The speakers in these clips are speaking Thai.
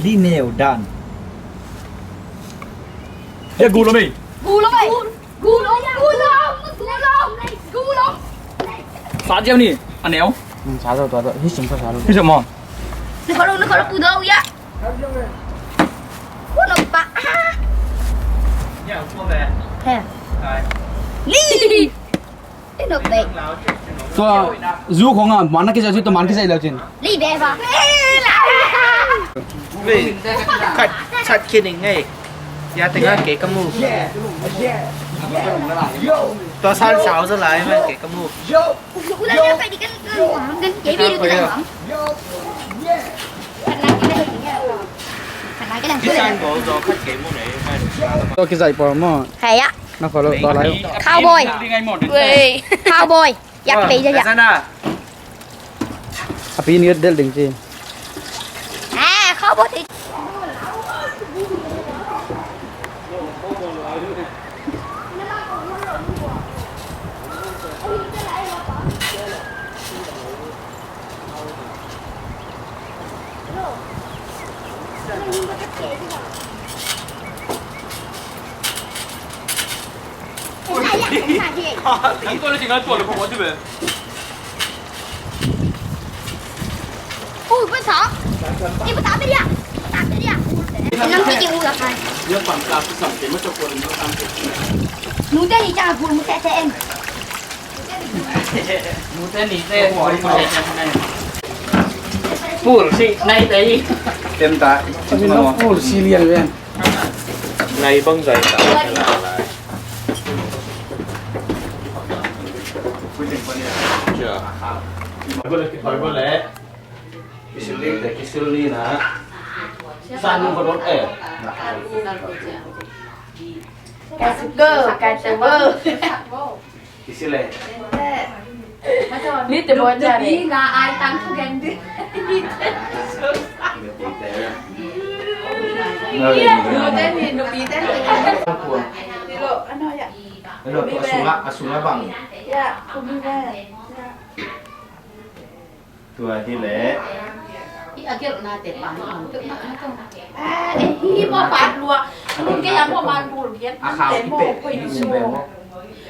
Lineo Dan. Ya gu lắm đi. Gu lắm mày. Gu lắm. Phá treo nè. Ăn néo. Xả rồi, hít xuống xả rồi. Cái gì mà? Nó có đâu cù đâu vậy? Gu lắm ba. Nhà cô về. Hè. Li. Cái được đấy. Tôi du không à, món cái gì tôi món cái gì đâu chứ. Li bé vào. Vì khách sát kia ngay gia tình là cái cam mu tôi sao sáu giờ lại mà cái cam mu Gu lắm phải đi cái chỉ đi được cái này không? cái sang của do khách cái mu này Tôi cái gì bỏ mà. Hay á. Nó có đâu đó lại. Cowboy. Đi ngay một đến. Ui. Cowboy. Giặc bị cho giặc. Api ini del ding sih. À, cowboy thì Anh tôi là chỉ nói chuột là không có gì về. ui, bên sọ. Đi bên sọ đi à. Tạm đi à. Năm cái chịu được rồi. Nhớ bằng cả cái sản phẩm cho cô nó tăng cái. Núi tên gì cha buồn một xe em. mu tên đi tên full si này đấy Tem ta. Tapi nó full silian kan. này bông dày Chưa. Hỏi cô lẽ. Cái xử lý nè. San không có đốt ẻ. Cái cơ, cái server. Cái xử lý. Biết từ bao giờ đi ra ai tăng thu ghen đi. Tên thì nó bí tên thì lộ anh nói vậy. Nó được asula bằng. Dạ, không đi về. Tua thì lẽ. À, hi mo phạt luôn. Cái yang mo man buồn kiến. Để mo quỳ xuống.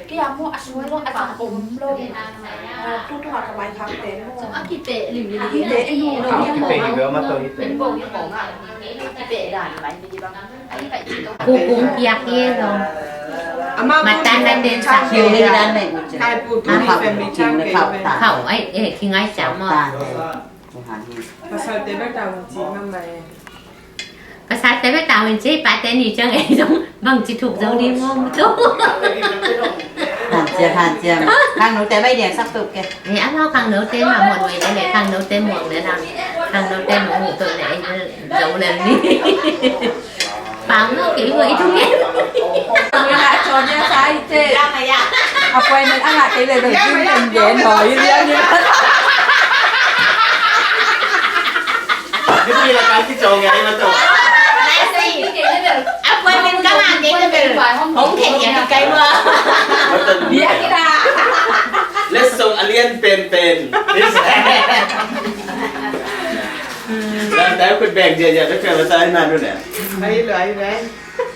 Cái yang mo asua lo asam ôm lo. Tu tu hoạt bài khám tế mo. Aki tế liu liu. Aki tế anh mo. Cái bể về mà tôi thì Cô cũng giặc kia rồi mà ta đang đến sạc Chiều đi rồi ra này khẩu ấy khi ngay chạm mà và sao tới bắt đầu mình chế ba tên gì cho ấy giống bằng chỉ thuộc dấu đi mua một chút hàn chưa đang nấu té bay đèn sắp tục kìa thì ăn lo càng nấu tên mà một người tên để càng nấu tên một để làm càng nấu tên một người tội này dấu lên đi bám nó kiểu người chung em người lại cho nha sai chê quay mình ăn lại cái này rồi nhưng mình dễ nổi như cái gì là cái trầu ngày mà trầu này gì quên mình có làm cái này không thể nhận được cây mưa biết cái nào let's song alien pen dan tayo ko bag dia đó kaya sa na no na ay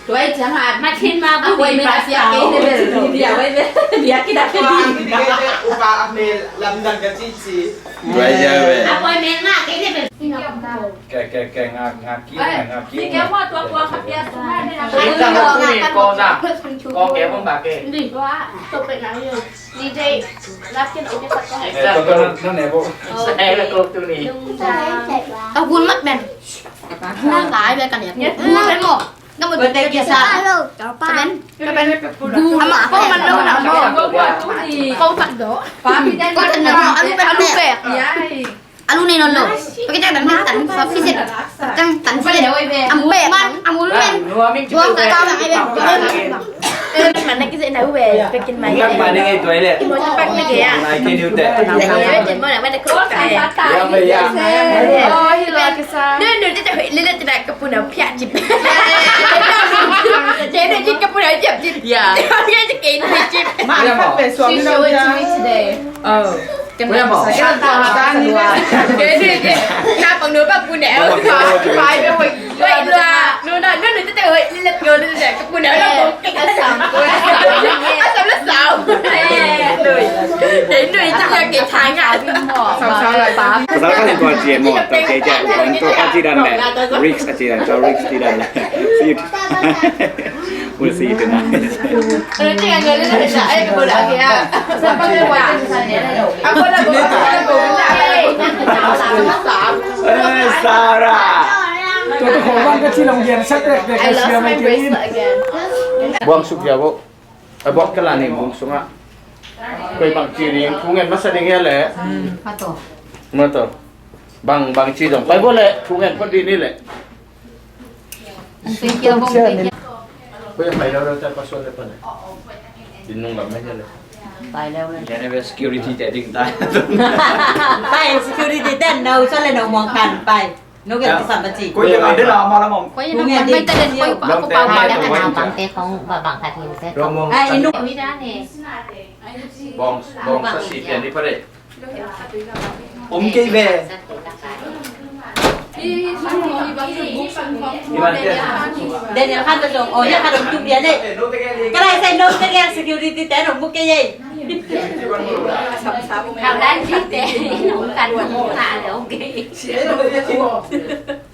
Vậy chẳng hạn mà trên mà quay mình là cái này về đi quay về đi cái đặt cái gì upa ame lamdan ka chichi về quay mình là cái này về cái ngạc kia. Đi kéo qua tua qua khắp nhà xuống đây là Kita mau ni ko na ko kéo không bà kê đi qua tục bệnh nào nhiều DJ lát trên ống cái sạch có Nó nè bộ. Saya là cô tu ni tao cuốn mất bèn đang lái về cả đẹp nhất đến một nó mình tay kia sao bên mà không mình đâu nào không phạt đó có tình là anh phải anh luôn này nó lột cái trang đánh tận pháp phi dịch trang tận phi dịch anh bè anh muốn lên chúa cái cao là ai bên mà này cái gì nào về cái kinh mày Các bạn nghe tuổi lệ cái món bánh này kìa này cái điều tệ đấy chỉ mới là bên này có cái nên được cái huyện lên cái cái phụ nữ phạt chụp chế này chỉ cái phụ nữ chụp chụp cái cái kiện này chụp mà phát về xuống đâu cái mà cái gì cái na bằng nửa bắp phụ nữ phải phải kan tuan cie mo ta cie cie untuk ajiran le Rix ajiran so Rix tidak le see we'll see tonight Ano tinggal galing na siya? Ay, wala kaya. Sa pagkawa. Ako na po. Sarah ตัวของบ้านก็ที่โรงเรียนชักเด็กเด็ก I เชีย lost ร์ไม่ my เก่ง bracelet again. buang suk ya bo abot kala ni bung sunga koi bang chi ring thungen ma sa ding ya le ข้าวต้ม ma to bang chi dong pai bo le thungen pon di ni le เป็นเกี๊ยวบงเป็นเกี๊ยว bo ya pai lo ta pa so le pa le din nung lam ma ya le ไปแล้วเลย ya ne security te ding ta ไป security เต้นเราชอบเลยเรามองกันไปนกแก้วสัมปจี ko yang ada lah malam om Kaya naman, may talan ko yung ako pa. ไปแล้วก็นาวบางเต้ของบางคาทีมเต้ ro mo ไอ้นุก วิจารณ์เนี่ย bong sa si pian di pa le om ke be gimana dia เดี๋ยวข้าจะส่งโอ้ยข้าจะจุ่มเดียวเลยก็ได้ใส่นกแก้ว security เต้นของมุกเกย์ เราได้ที่เต้หนูกันหนูขาแล้วโอเค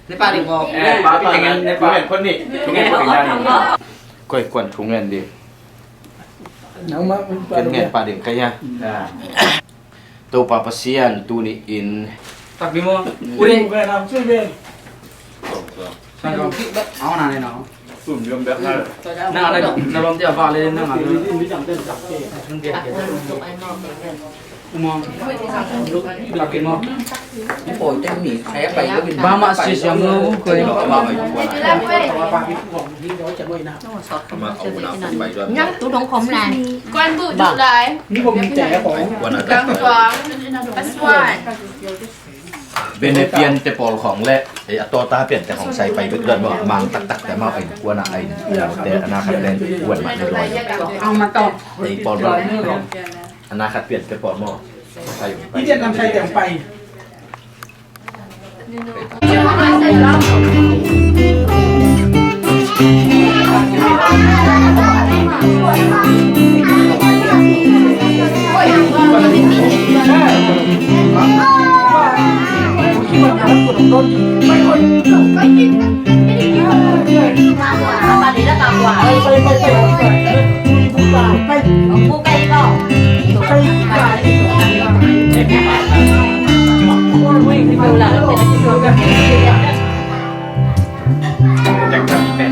นี่ป้าดิบอก pa dengan ne pa pon ni thungen pon ni koi kwan thungen di น้ำมัน เป็นไงปลาเด็กkayaตัวปลาปะเซียนตัวนี้อิน tapi mau udah gue nama sih Ben saya kau awak nanya nao ตุ่มยมแบบนั้น nang ada dalam tiap balik nang ada สุกไอ้นอกเป็น umum lagi mau Ôi, tên mì khé bày cái bình ba mak sis yang mau kau yang ba mai kuan มาเอาหน้าไปด้วยนักตู้ดงคมแรง Kuan bu, duduk lai. นี่ผมแจกของ kuan ada Gangguan. Paswan. เบนเปลี่ยนแต่ปอลของและไอ้ตัวตาเปลี่ยนแต่ของใส่ไปเดือนว่ามังตักแต่มาไอ้กวนไอ้แต่อนาคตแดนกวนมันลอย เอามาต่อ ไอ้ปอลอนาคตเปลี่ยนแต่ปอลหม้อใส่ไป ที่จะนำใช้แต่งไป ปลาดีแล้วกากว่ามุกไก่ก็ดูหลังเป็นที่ดูกัน จังจะมีแม่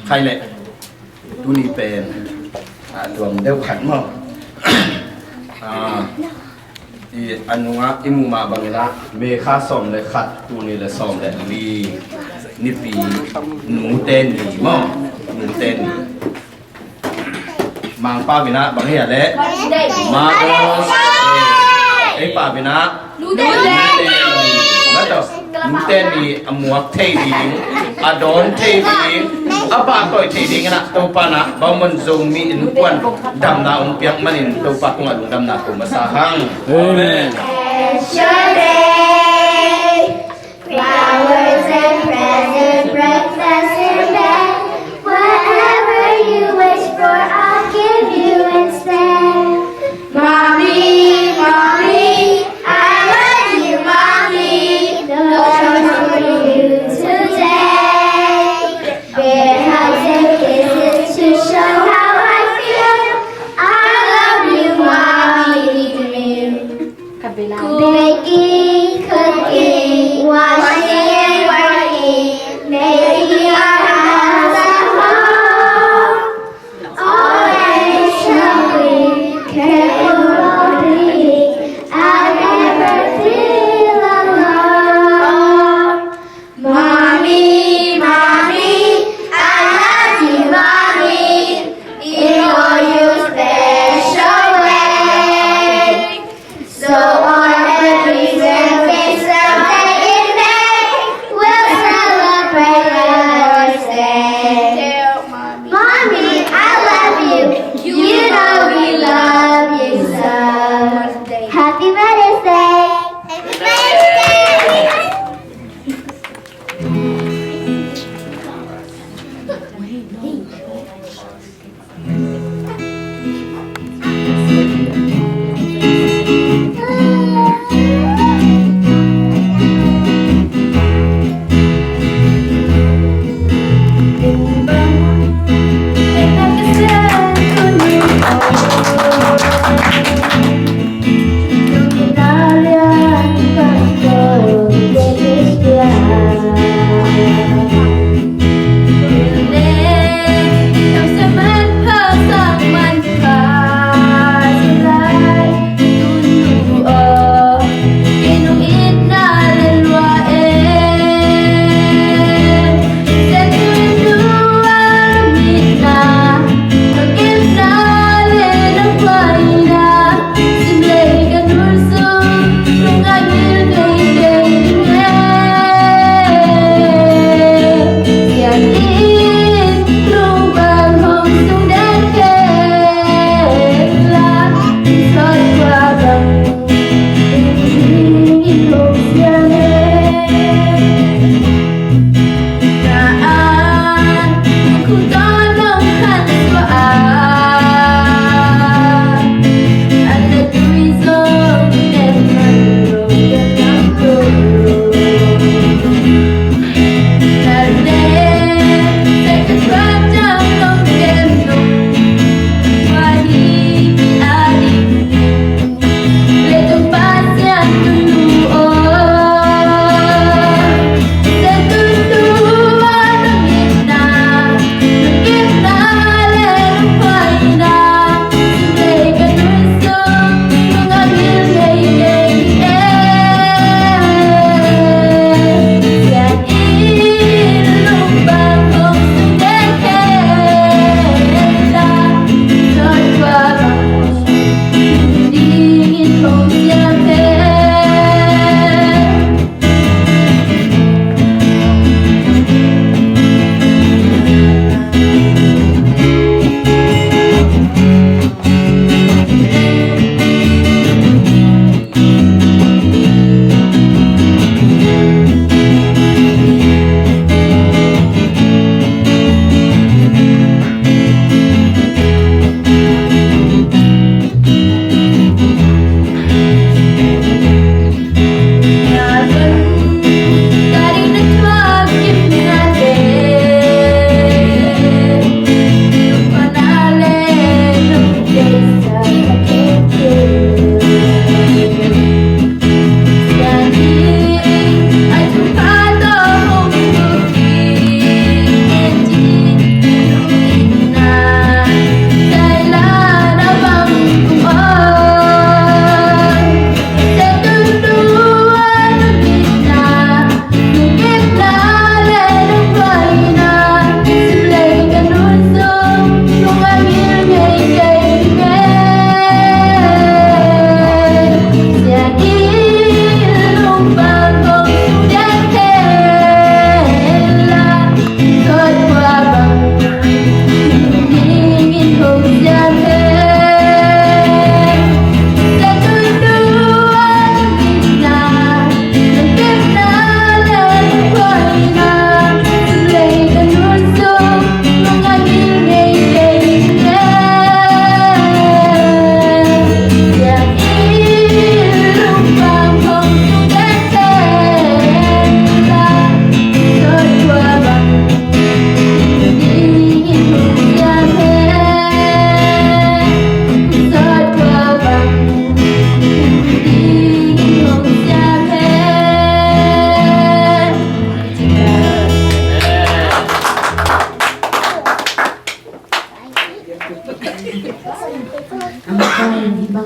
ใครเลยตัวนี้เป็นรวมเดียวขันมั้งอีอันนู้นอิมูมาบังละเมฆาส่งเลยขัดตัวนี้เลยส่งเลยลีนี่ปีหนูเต้นดีมั้งหนูเต้นมังป้าบินะบางอย่างเลยมาโกสไอ้ป้าบินะนูเต้นแล้วต่อนูเต้นดีอมัวเทดีอดอนเทดีapa toy tidi ngana to pana bawman zong mi in kwan dam na piak manin to pa kung adung dam na ko masahang amen flowers and presents, breakfast in bed, wherever you will.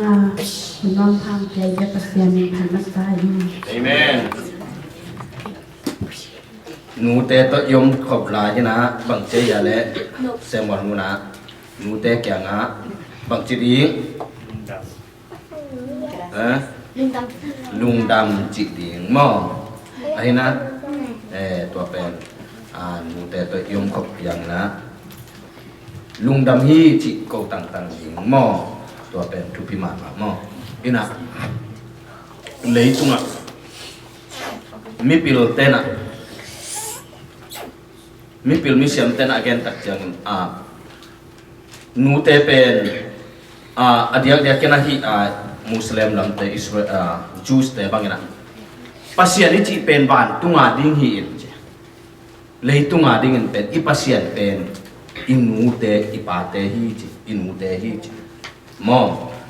น้องพังใจจะประเสียนพันมัสตาอยู่ อาเมนหนูเตะตะยมขบลายนะบังเจียและเซมอนงูนะหนูเตะแก่งะบังจีดิงลุงดำจีดิงหม้อไอ้นะตัวเป็นหนูเตะตะยมขบอย่างนะลุงดำฮีจีโกต่างๆหญิงหม้อตัวเป็นทุพิมาหม้ออินะเลยตุงะมีปิลเตนะมีปิลมิเซียมเตนะแกนตักจังนูเตเป็นอดีตเดียกันนะฮีมุสลิมลำเตอิสราเอลจูสเตบังนะภาษานี้จีเป็นบ้านตุงาดิ้งฮีอินเจเลยตุงาดิ้งเป็นอีภาษาเป็นอินูเตอีปาเตฮีเจอินูเตฮีเจมอ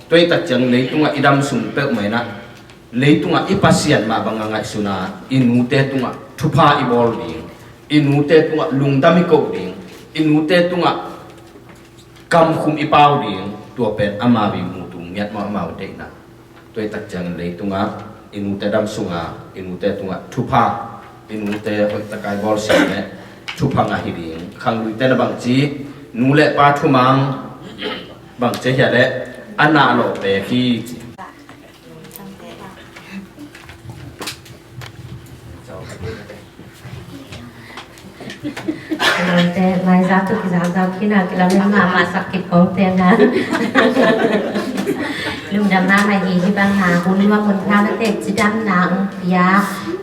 ตัวตักจังเลยตุงาอิดามสุนเปกไหมนะเลยตุงาอีภาษามาบังงัยสุนาอินูเตตุงาทุพาอีบอลดิ้งอินูเตตุงาลุงดามิโกดิ้งอินูเตตุงากำคุมอีปาวดิ้งตัวเป็นอามาบิมูตุงยัดมาอามาเด็กนะตัวตักจังเลยตุงาอินูเตดามสุงาอินูเตตุงาทุพาอินูเตหอยตะกายบอลเสียเนี่ยทุพางาฮิดิ้งขังลุยเตนะบางจีนูเละปาทุมังบางเจียเละอันนาโลเปฮีแต่ไม่ทราบทุกอย่างเราคิดนะเราไม่มาสักกิจของเตียงนะลุงดำน้ำมาฮีที่บางหาคุณว่าคนพระนักเตะจีดำนางยา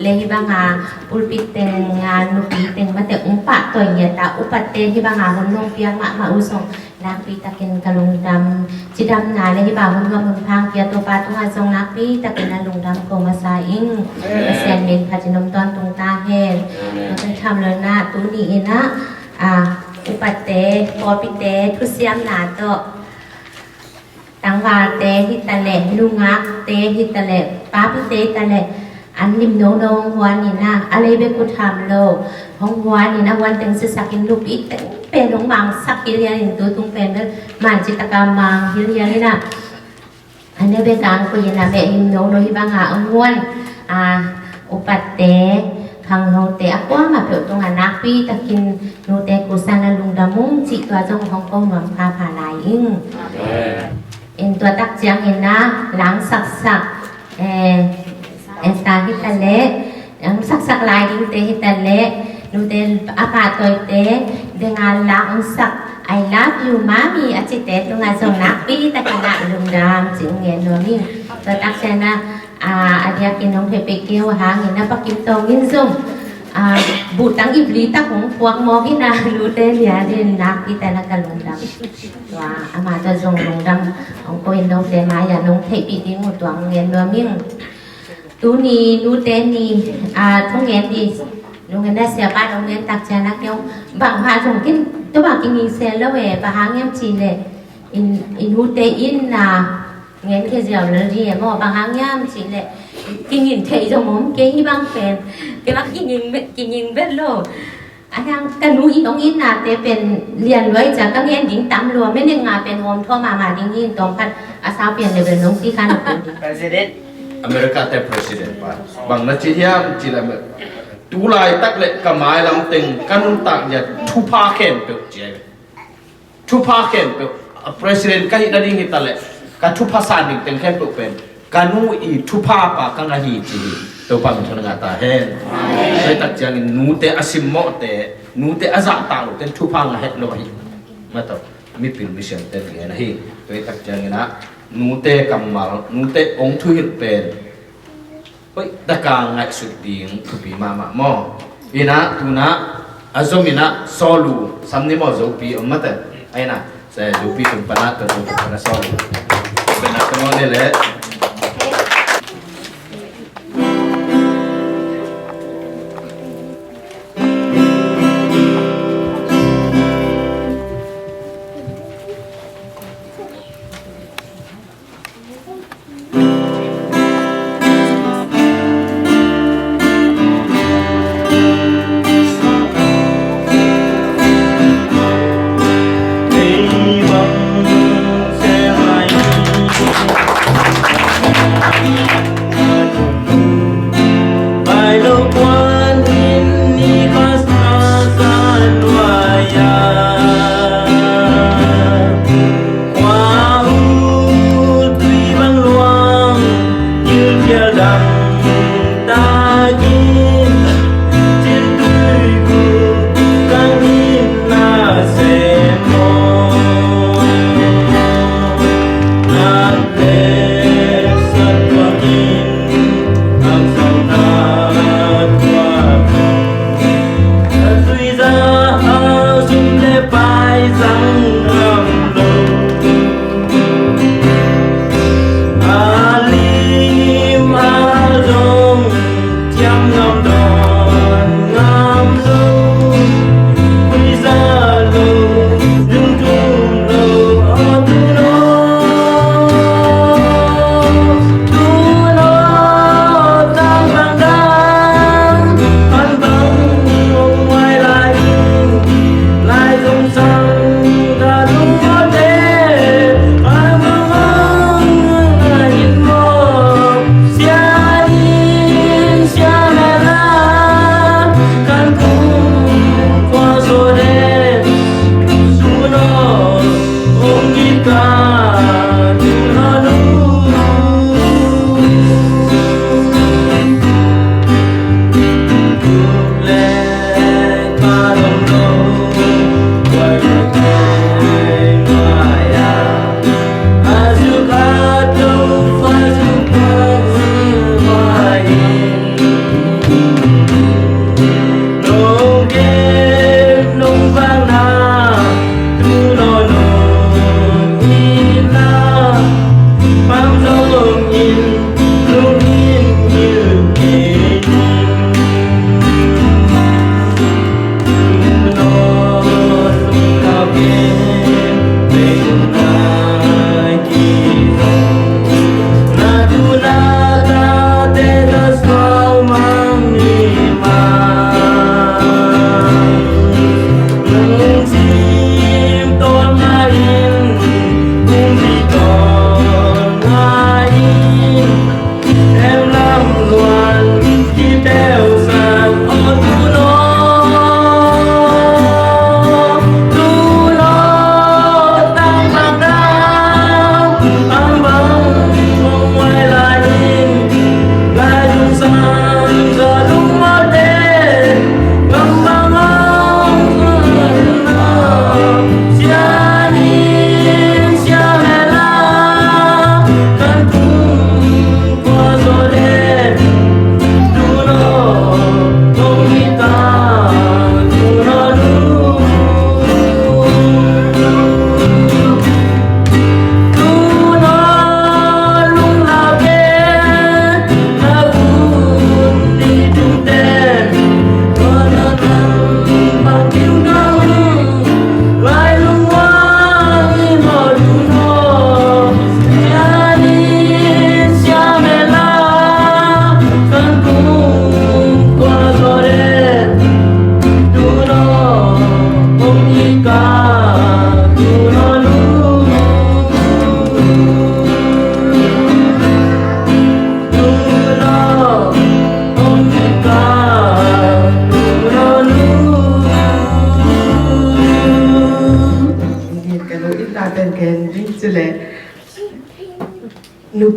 เลยที่บางหาปุลปิเตงงานนุปีเตงมาแต่อุปะตัวเงียตาอุปเตที่บางหาคนนุ่งเปียมาอุสงนักปีตะเกนกะลุงดำจีดำนาเลยที่บางคนว่าคนพังเปียตัวปลาตัวทรงนักปีตะเกนลุงดำโกมาซาอิงเซียนเมนพัชนมตอนตรงตาเฮนแล้วก็ทำเลยนะตัวนี้นะอุปเตปอปิเตทุเสียมนาโตตังวาเตหิตะเลลุงักเตหิตะเลป้าพิเตตะเลอันนิมโนโนหัวนี่นะอะไรเบกุทามโลห้องหัวนี่นะวันเต็งศึกษากินลูกอีกเป็นหลงมังสักกิเรียนตัวตุงเป็นเด้อมันจิตกรรมมังฮิเรียนี่นะอันนี้เบกังคุยนะเบนิมโนโนฮิบังหาองวน อุปเตขังโนเตอากว่ามาเปิดตรงนักปีตะกินโนเตกุสันลุงดามุงจิตัวจงของกองหลวงพาผาลายอิงเอ็นตัวตักเจียงเห็นนะหลังสักเอ็นตาฮิตาเละหลังสักลายดิเตฮิตาเละนูเตอาปาตัวเตเดงานหลังสักI love you มามีอาจิเตตรงงานส่งนักปีตะกินลุงดามจึงเงียนวมิ่งตัวตักเชนะอาเดียกินน้องเทปเกียวหาเงินนะปักกิมโตงินซุ่มบูตังอิบลีตักของพวกมอกินาลูเตเลียเดนนักปีแต่ละกันลุงดำว่าอามาจะส่งลุงดำของโกอินโดเซมาอย่าน้องเทปีที่หมดตัวเงินวมิ่งตูนีนูเตนีทุ่งเงินดีลุงเงินได้เสียบ้านลุงเงินตักเชนะเกียวบางพาส่งกินตัวบางกินเซลแล้วเว่ปะหางเงี้ยจีเลยอินฮูเตอินนาเงี้ยแค่เดียวเลยที่มอบางหางเงี้ยจีเลยกินยินเทจมูกเกี่ยบางเป็นแต่ว่ากินยินเบ็ดโลอันนั้นกันรู้อีน้องอินนาเตเป็นเรียนไว้จากก็เงี้ยดิ้งตำรัวไม่ได้งานเป็นโฮมทั่วมาดิ้งยินตรงพันอาสาเปลี่ยนเลยเป็นน้องที่การอบอุ่น President อเมริกาแต่ประธานาธิบดีบางนาทีที่จีละเมื่อดูลายตักเล็กกระไม้ลำตึงกันตักอย่าทุพาเข็มเปล่าเจ้าทุพาเข็มเปล่าประธานาธิบดีก็ฮิตนาดิ้งฮิตาเล็กกันทุพาสานดิ้งตึงเข็มเปล่าเป็นกันนู้อีทุพาปะกังฮีจีตัวปั๊มชนงาตาเห็นใช้ตักจังนูเตอสิมโมเตนูเตอจักตังเต็นทุพางาเห็ดโลหิมาต่อมีพิลมิเชนเต็นเงี้ยนะฮีตัวตักจังนะนูเตกัมมาลนูเตองทุยเป็นเฮ้ยตะกางไงสุดดิ้งทุบีมาหม้ออีนะตุนะอาจมีนะโซลูสัมนิโมโจปีอมมาเตไอ้นะเสโจปีตุปนัดตุปนัดโซลูเป็นนักมวยเลย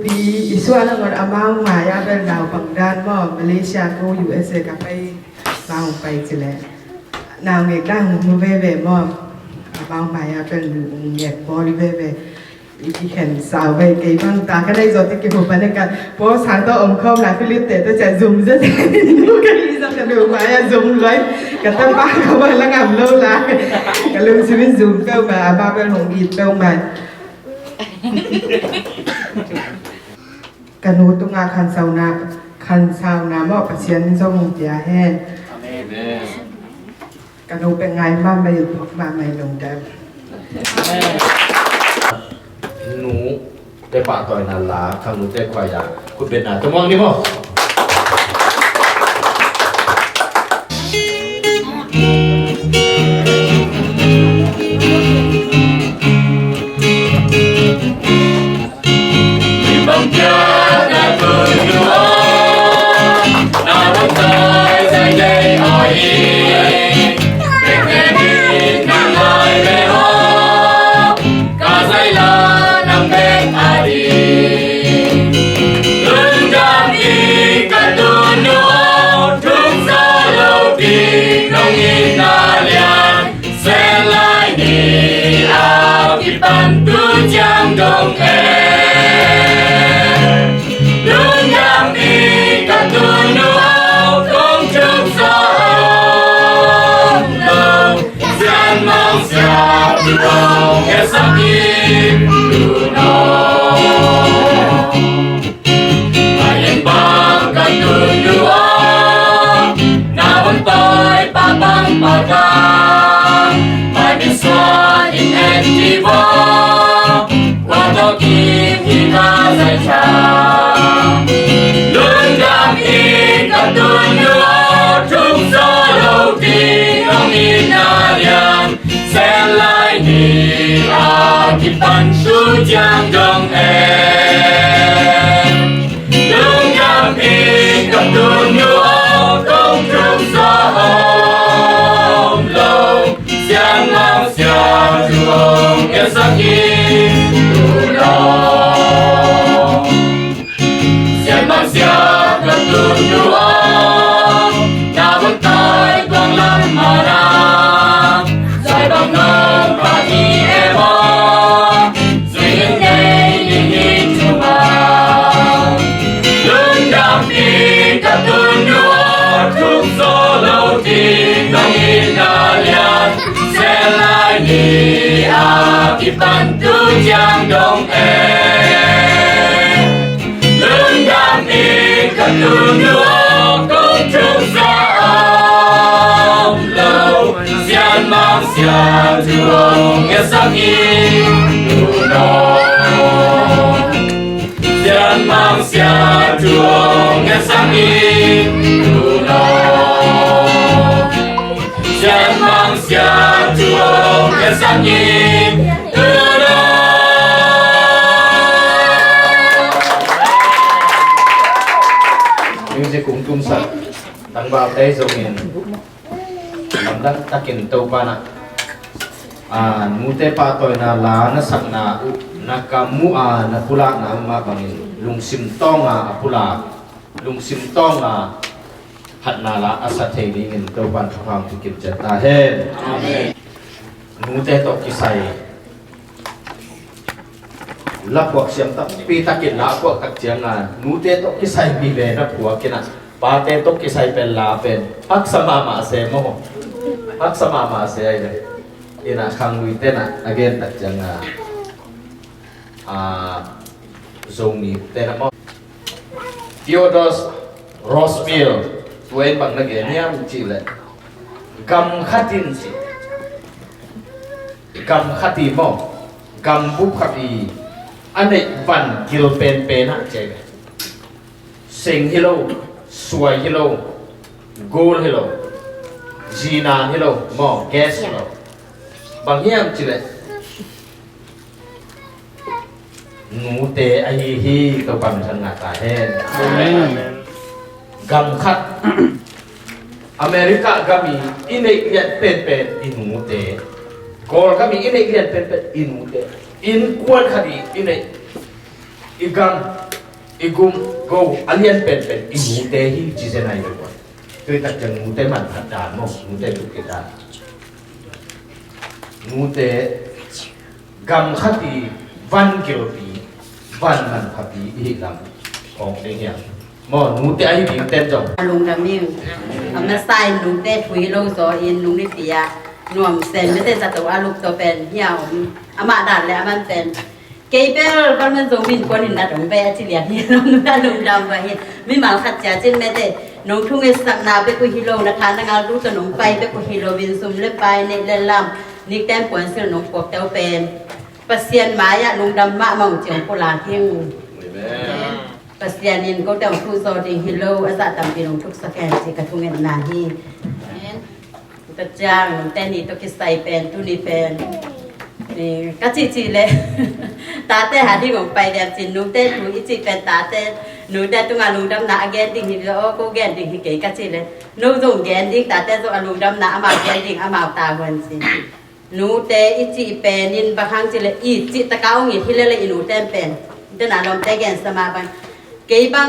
ปีอีส่วนนั้นอามาหมายาเป็นดาวบังดานบ่มาเลเซียก็อยู่เอสเอกับไปมาไปจิแลนางเอกได้หูเว่เว่บ่อามาหมายาเป็นเงียบบ่ริเว่เว่อีกแขนสาวไปเกยบังตาก็ได้จดที่เกี่ยวกับในการเพราะสันตัวอมเข้าหน้าฟิลิปเตตัวจะzoomซะดูกันอีสักกันดูหมายาzoomเลยกันตั้งบ้านเขาไปแล้วงามเลิศละกันลืมชีวิตzoomเป้ามาอามาเป็นหงอีเป้ามากันโนตุงาคันซาวนาหม้อประเชียนที่ส่งเดียแห้งกันโนเป็นไงบ้านไปอยู่บ้านไม่ลงได้หนูได้ป่าต่อยนาลาคำหนูได้ควายยาคุณเป็นนาจะมองนี่มั้งJangan dong Luôn nhắm đi cả tuần nụ không chung sống lâu Gian mong xa từ đầu nghe sắc im từ nó Hãy em bằng cả tuần nụ Nào vẫn tôi ba băng bà ta Hãy biết xóa in em chỉ vô Hãy subscribe cho kênh Ghiền Mì Gõ để không Bantu Giang Dong Lương đam đi cả tuần nụ công chung xa ông lâu Giang mang xa chuông nghe sắc in nụ nọ Giang mang xa chuông nghe sắc in nụ nọ Giang mang xa chuông nghe sắc in Music cũng tung sạch tăng vào đây rồi mình đang takin tàu pa na mute pa toy na la na sak na kamu na pula na ma bangin lung sim tong pula lung sim tong hat na la asa thei ni ngin tàu pan phang tikin chata he amen mute to kisai lap wak siam tak pi takin la wak tak chiang mute to kisai bi ve na puwa kina pa te to kisai pel la pen ak sama ma se mo ak sama ma se ai de ina khang lui te na again tak chiang zong ni te na mo Theodos Rosmill tuan bang lagi ni am chile gam khatin si gam khati mo gam bu khati ane van gil pen pen na che sing hello suai hello gold hello Gina hello mo guess hello bang hiam chile nu te ai hi to bang sang ta hen amen gam khat America gami inei lian pen pen inu te gold gami inei lian pen pen inu te in kuan khadi inei igam igum go alien pen imute hi jisenai ko tôi đặt chân mute man thật đàn một mute được cái đàn mute gam khati van kilopi van man khati hi lam ong ding ya mo mute ai bi ten jong ลุงดำนิ่งมาใส่ลุงเต้ถุยลงซออินลุงนิเปียหน่วมเซนไม่ได้จัตวาลูกตัวเป็นเหี่ยวอามาดันแล้วมันเป็นเกย์เปลก็มันส่งบินคนหินดัดของแปะที่เหลียนี่ลุงดำไปเห็นไม่มาขัดใจเช่นแม่เต้น้องทุ่งเอสักนาไปกุฮิโลนะคะนางเอาลูกตัวน้องไปกุฮิโลบินซุ่มเล็บไปในเล่นลำนี่แต้มปวนเสือน้องปวกเต้าเป็นปัสเซียนหมายะลุงดำมะมองเจียงโบราณเที่ยงปัสเซียนินก็เต้าทูโซดิฮิโลอาซาตัมปีน้องทุกสแกนสิกระทุ่งเงินนาฮีกระจ้างแต่นี่ตัวกิใส่เป็นตุนีเป็นนี่ก็จีเลยตาเต้หาที่ของไปแบบจินนุ่งเต้ถูอีจีเป็นตาเต้หนูได้ตัวลุงดำหน้าแกนดิ้งที่โอ้กูแกนดิ้งที่เก๋ก็จีเลยหนูส่งแกนดิ้งตาเต้ตัวลุงดำหน้ามาแกนดิ้งมาตาวันสิหนูเต้อีจีเป็นนินบางครั้งจีเลยอีจีตะก้าวงี้ที่เลยหนูเต้เป็นเดินหน้าลมเต้แกนสมาบันเก๋บัง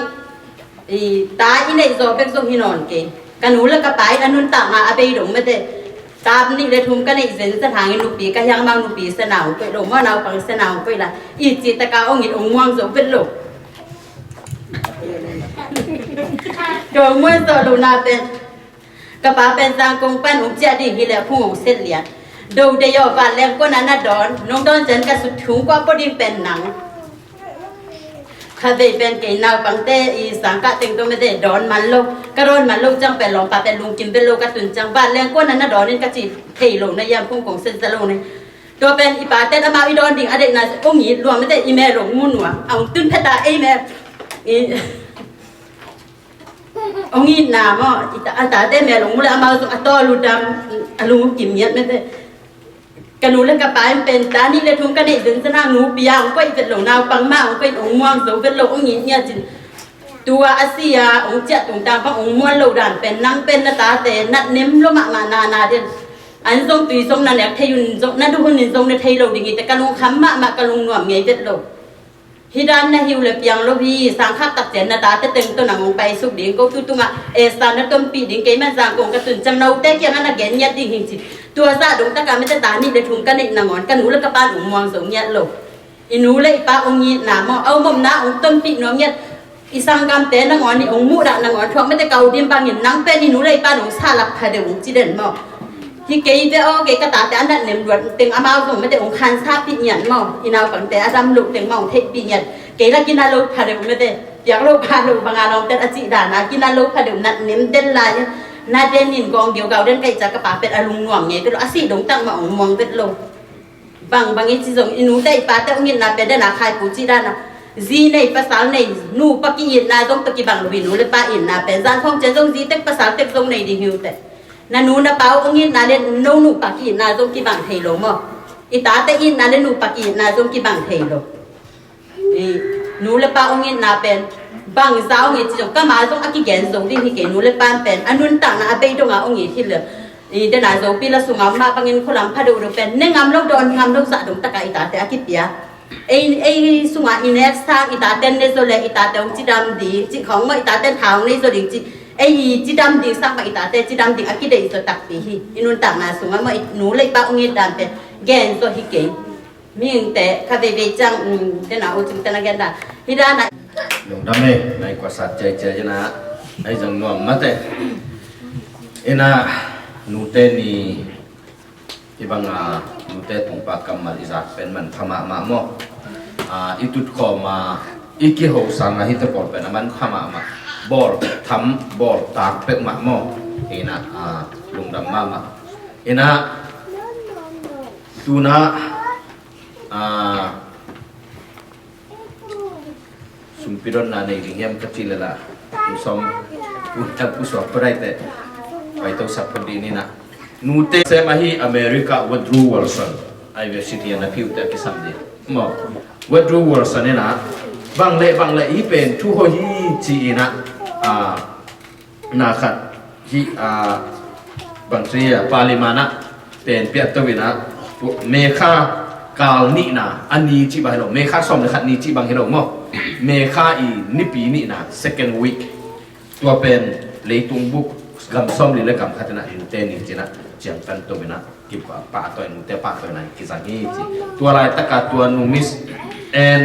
อีตาอีเนี่ยโซเป็นส่งหินอนเก๋กันหนูแล้วก็ไปอันนู้นต่างมาไปหลงไม่ได้ตามนี่เลยทุ่มกันในเส้นสถานนุปีก็ยังบางนุปีสนาวไปหลงว่าเราปังสนาวไปละอีจีตะก้าวงี้องม่วงโซเป็นหลงโดยเมื่อตัวดูนาเป็นกระป๋าเป็นจางกงปั้นอุจจาระที่แล้วผู้เส้นเหลียนดูเดียวบานแรงก็นั้นน่ะดอนน้องดอนจันกระสุดถุงกว่าพอดีเป็นหนังข้าเป็นเกณฑ์นาวปังเตอีสังกัดเต็งตัวไม่ได้ดอนมันโลกระโดนมันโลจังเป็นหลงปาเป็นลุงกินเป็นโลกระตุนจังบ้านแรงก็นั้นน่ะดอนนี่กระจีเทลงในยามพุ่งของเส้นสโลนี่ตัวเป็นอีปาเต้นอามาอีดอนดิ่งอเด็กน่ะก็หนีรวมไม่ได้อีแม่หลงมุ่นหัวเอาตื้นเพตาไอแม่อีông nghĩ nào mà anh ta đây mẹ lủng là mau dùng to luôn đam luôn kiểm nghiệm mấy thế cái nụ lên cái bài bên ta đi lên thùng cái này đứng trên hàng nụ bia ông quay việt lủng nào bằng mau ông quay ông ngoan dấu việt lủng ông nghĩ nha chị tua Asia ông chết ông ta bằng ông mua lẩu đàn bên năng bên là ta để nát nếm lo mà nà đi anh dùng tùy dùng là nẹp thay dùng nát đúng hơn dùng để thay lẩu thì người ta cái lủng khắm mà cái lủng nuông nghe việt lủngฮิดานนะฮิวเล็บยังลบีสังขับตักเจนนะตาเตตึงตัวหนังไปสุกดิ่งก็ตุตุงะเอสตานนะต้มปีดิ่งเกมันสังกงกระตุนจังเราเตะยังนะเกนยัดดิ่งหิงจิตัวซาดงตะการไม่ตานี่เดถุงกันนี่นางอนกันหนูแล้วก็ป้าหนูมองสงยัดโลอินูเลยป้าองค์นี้หนามเอามุมนะองต้มปีน้องยัดอีสังกามเตนางอนนี่องมูดะนางอนทองไม่ได้เกาดิมบางหินนังเป็นอินูเลยป้าหนูซาลักพาเดองจีเด่นมอที่เกย์เจ้าเกย์กระตาแต่อันนั้นเนี่ยรวดตึงอามาส่งไม่ได้องคันซาปีหยันมออินเอาปังแต่อาดัมลุกตึงมองเทปีหยันเกย์ละกินอาลูพาเดไม่ได้อยากลูพาเดบางอาลองแต่อาจิดานะกินอาลูพาเดนัดเน้มเด่นลายนาเดนินกองเดียวเก่าเด่นไก่จากกระป๋าเป็ดอาลุงหน่วงไงก็อาศิดงตั้งมาองมองเป็ดโลบางอีจิส่งอินูได้ปาแต่องยินนาเป็ดได้นาคายปูจิดานะจีในภาษาในนูปักกินนาต้องตะกี้บางลูบินูเลยป้าอินนาเป็นจานของเจนจงจีเต็กภาษาเต็กจงในดิฮิวแต่นานูนาเปาองยินนาเล่นนูปักกินนาจงกีบังเทโลมออีตาแต่อินนาเล่นนูปักกินนาจงกีบังเทโลหนูเลยป้าองยินนาเป็นบางสาวองยินจิจก็มาจงอากิแกนจงที่ที่เกหนูเลยป้าเป็นอันนู้นต่างนาไปตรงอาองยินที่เหลืออีเดนาจงปีละสุงอามาบางยินคนหลังพาดูดูเป็นเนื่องงามโลกโดนงามโลกสะดมตะกาอีตาแต่อากิเปียไอสุงอาอินเนสทางอีตาเต้นในโซเลอีตาเต้องจิดำดีจิของมาอีตาเต้นเท้าในโซลิงจิไอ้จีดำดิ่งสักมาอีตาเต้จีดำดิ่งอากิเดอิโซตักปีฮีอินุนตักนาสุงมาหนูเลยป้าองยินดำเป็นแกนโซฮิเกมีแต่คาเวจังเดนาอุจุตนาแกนดาฮิดานะลงดำเลยในกว่าสัตว์ใจนะไอ้จังนวมมาแต่เอ็นะนูเตนี่ที่บางนูเตตุงปากกำมาลิซักเป็นมันพม่ามาโมอิตุดคอมาอีกิโฮสังนะฮิตปอดเป็นมันพม่ามาบอลทำบอลตากเป็กมาโมเอ็นะลงดำมาเอ็นะดูนะสุพิรนนาในเรื่องกติลละผู้สมผู้ทับผู้สอบไปแต่ไปตัวสัพพดีนี่นะนูเตเซมาฮีอเมริกาวัดรูวอลสันไอเวอร์ซิตี้นะพิวแต่กิสัมดีมอวัดรูวอลสันนี่นะบางเล่อีเป็นทุกคนฮีจีนะนาขัดฮีบางทีปาลิมานะเป็นเปียตวินะเมฆากาลนี่นะอันนี้จีบางเหรอเมฆาสมเลยขัดนี้จีบางเหรอมอ เมฆาอีนิปีนี่นะ second week ตัวเป็นเลยตุงบุกกำซ้อมเลยกำขัดนะอินเตนี่จีนะเจียงกันตัวเป็นนะกิบป่าตัวนุเตป่าตัวไหนกิจงี้จีตัวอะไรตะการตัวนูมิสแอน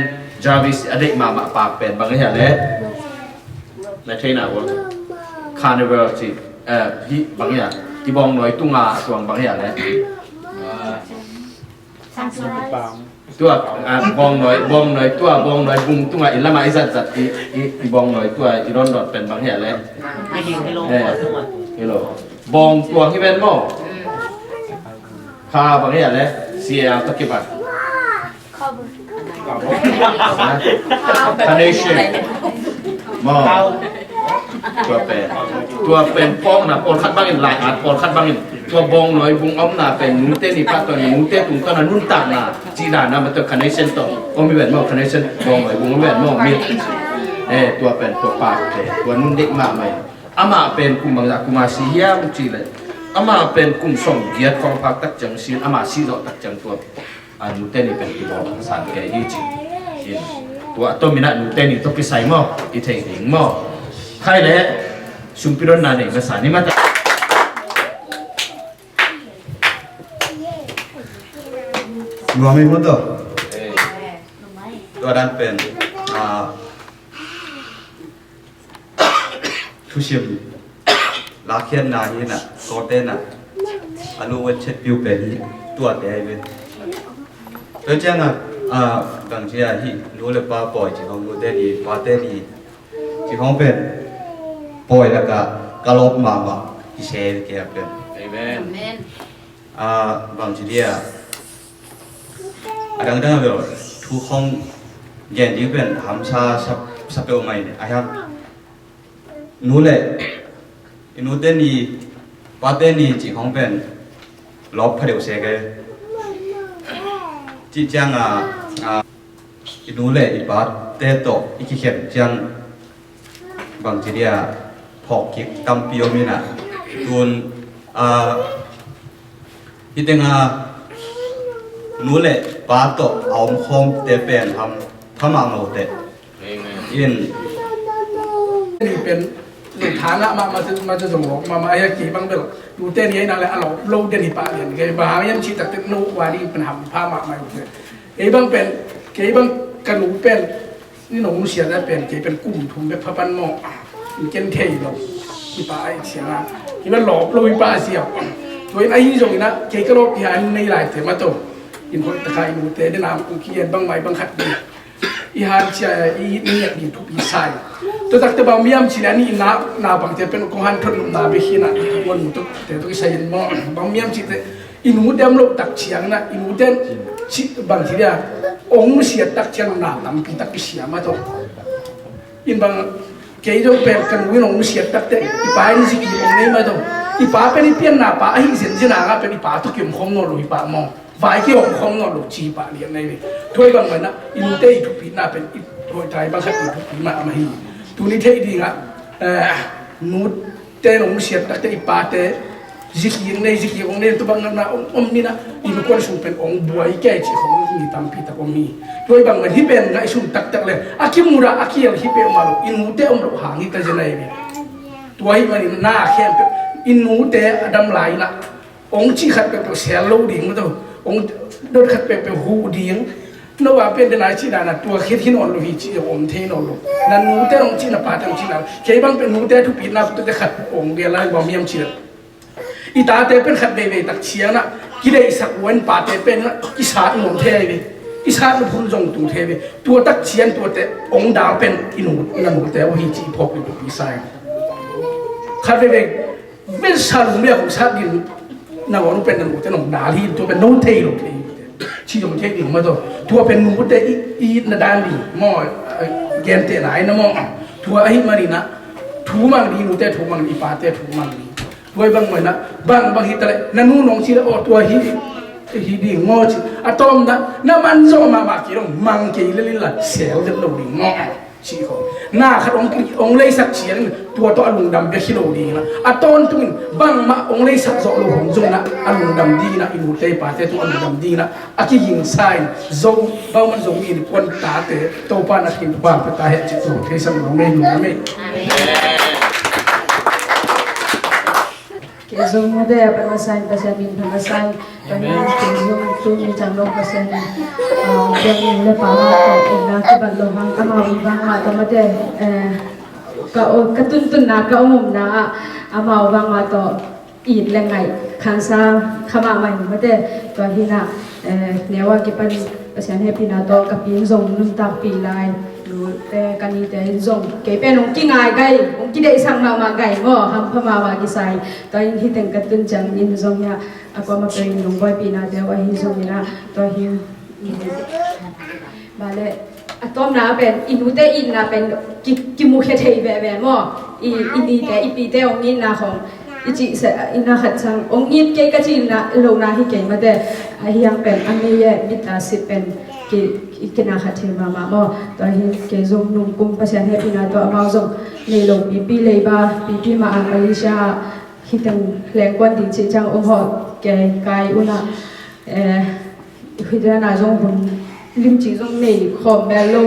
จาวิสอดีตมาปากเป็นบางอย่างเลยในเทน่าวะคาร์นิวัลจีที่บางอย่างที่บองหน่อยตุ้งอาตัวบางอย่างเลยตัวบองหน่อยตัวบองหน่อยบุ้งตุ้งอาอิละมาอิสัตจัดอีบองหน่อยตัวอีร้อนดอดเป็นบางอย่างเลยฮัลโหลบองตัวที่เป็นหม้อข้าบางอย่างเลยเสียตะกี้บ้านคาเนชั่นหม้อตัวเป็นป้องนะปนคัดบางอย่างหลายอาจปนคัดบางอย่างตัวบองหน่อยบุ้งอ้อมนะเป็นนูเต้นี่พัดตัวนี้นูเต้ตุงตัวนั้นนุ่นตานะจีดานะมันตัวคาเนชั่นตัวก็มีแบบหม้อคาเนชั่นบองหน่อยบุ้งแบบหม้อมีตัวเป็นตัวปากตัวนุ่นเด็กมากไหมอามาเป็นกุมบางจากกุมาซียามจีเลยอามาเป็นกุมส่งเกียรติของพรรคตักจังซีอามาซีดอกตักจังตัวนูเต้นี่เป็นที่บอกสารแก่ยี่จีตัวตัวมินานูเต้นี่ตัวพิสัยหม้ออีเทงหม้อใครเลยชุมพิรนนาเนี่ยภาษานี่มาจากรวมไม่หมดตัวนั้นเป็นทุชิมลาเคียนนาฮีน่ะโกเต้น่ะอนุวัชเชปิวเป็นตัวเดียวเป็นโดยเฉพาะบางทีที่รู้เลยป้าปล่อยจีของรู้เต้ดีป้าเต้ดีจีของเป็นปล่อยแล้วก็กระลบมาที่เชฟแกเป็นบางทีดังๆแบบทุกห้องเย็นที่เป็นหำชาสับเปลใหม่เนี่ยไอ้ครับนู้เลยนู้เต้นี่ป้าเต้นี่จีของเป็นลบพเดียวเสกจีจังนู้เลยอีป้าเต้โตอีกเข็มจังบางทีพอกิกตำปิโอมินะตุนที่เต็งนู้เลยป้าโตเอาคอมเตเป็นทำมาโนเตอินนี่เป็นหลักฐานละมาจะส่งออกมาไอ้กี่บางเรื่องดูเต้นยัยนั่นแหละเราโลกเดนิปะเนี่ยแกบางยังชีตัดเต้นนูวารีเป็นหำผ้ามาไม่หมดเลยไอ้บางเป็นไอ้บางกระดูเป็นนี่หนูเสียได้เป็นไอ้เป็นกุ้มถุงแบบพับปันหม้อมีเกนเทยเราที่ป่าไอ้เสียงอ่ะที่มันหลอกเราอีป่าเสียวตัวไอ้ยี่ส่งนะไอ้ก็ลบยาในหลายเถมาโตอินคนตะไคร้หนูเต้ได้นำกูเขียนบางใบบางขัดดีอีหานเชียอีนี่อยากดีทุบอีไซตัวตักเตบางมีมชิลนี่นาบางเตเป็นกองหันทุนนาเบหินะวันมุตุเตตุกิไซน์มอบางมีมชิเตอินูเดมโลตักเชียงนะอินูเดมชิบางทีองค์เสียตักเชียงนาลำปีตักกิเสียมาโตอินบางเกย์โยเป็นกันวินองค์เสียตักเตอีป้านี่สิกีองค์นี้มาโตอีป้าเป็นอีเพียนนาป้าหิเสียนเสียนาเป็นอีป้าตุกิมคงโนลุอีป้ามองฝ่ายที่องค์คงโนลุจีป้าเลี้ยงในนี้ถ้วยบางวันนะอินูเตอีทุปีนาเป็นถ้วยใจบางครั้งอีทุปีมาไม่หิตัวนี้เท่ดีนะนูเต้องเสียตักเตอีป้าเตจิกยังในจิกยังในตัวบางนั้นมีนะอินคนสุ่มเป็นองค์บัวอีแก่จีของมีตามพิตาองมีด้วยบางวันที่เป็นไงสุ่มตักเลยอาคิมูระอาคิยังที่เป็นมาลูอินูเตองเราหางที่ตาจะไหนมีตัวที่มันหน้าแค่อินูเตอดัมไหลนะองค์จีขัดเป็นเสียโลดิ่งมาตัวองค์โดนขัดเป็นหูดิ่งนว่าเป็นเดนายจีนานะตัวคิดที่นอนลูหิจีองค์เทนอนลูนั่นนูเตองจีน่ะปาตังจีน่ะแค่บางเป็นนูเตทุกปีน่ะตัวจะขัดองค์เดียร์ไล่บอมยมจีอีตาเตเป็นขัดเบยตักเชียงนะกิเลสสักวันป่าเตเป็นนะกิสาหนุนเทวีกิสาหนุพุ่งจงตุงเทวีตัวตักเชียงตัวเตองดาวเป็นอินุนั่นหนุเตว่าฮิจีพกเป็นปีศาจขัดเบยเป็นชาลุเมียของชาดินนั่นว่านุเป็นนั่นหนุเตนองดาลีตัวเป็นโนเทโลเทชีจงเทอีกมาตัวเป็นหนุเตอีนาดาลีมอเกนเตไหนนะมอตัวไอ้มารีนะถูมังดีหนุเตถูมังดีป่าเตถูมังดีด้วยบางวันนะบางฮิตเลยนั่นนู่นองชีละโอตัวฮิดีงอชีอะตอมนะน้ำมันโซมากี่ลงมังกี่ลิลละเซลล์จะลงดีงอชีเขา หน้าขัดองเลยสักเฉียนตัวตัวอลุงดำเบคิโลดีนะอะตอนตุนบังมาองเลยสักโซโลหงจงนะอลุงดำดีนะอินูเตปาเตตัวอลุงดำดีนะอากิยิงไซน์โซบ้ามันโซมีนควนตาเตโตปานักกินบ้าปตาเหตุโซเทสมองเมนูเม Kezong mo de panasan pasamin panasan panan kezong tu ni changlong pasan yang le para ko na ki ballohang amawi banga tamade ka tuntun na ka na amaw banga to id lengai khansa khama mai mate to hina newa ki pan pasan happy na to ka pin zong nun tak pi lai te kani te zong ke pen ong ki ngai gai ong ki dei sang ma gai mo ham phama ma ki sai to in hi teng katun chang in zong ya akwa ma pring nong boy pi na te wa hi zong na to hi bale atom na pen inu te in na pen ki mu khe thei be be mo i te i pi te ong in na khong ichi se ina khat sang ong it ke ka chi na lo na hi ke ma te a hiang pen ami ye bita si pen ki kena khathi mama mo to hi ke zong nung kum pasian he pina to amao zong nei lo pi lei ba pi ma ang malaysia hi tang leng kwan ti chi chang ong ho ke kai una hi na zong hun lim chi zong nei khom me lo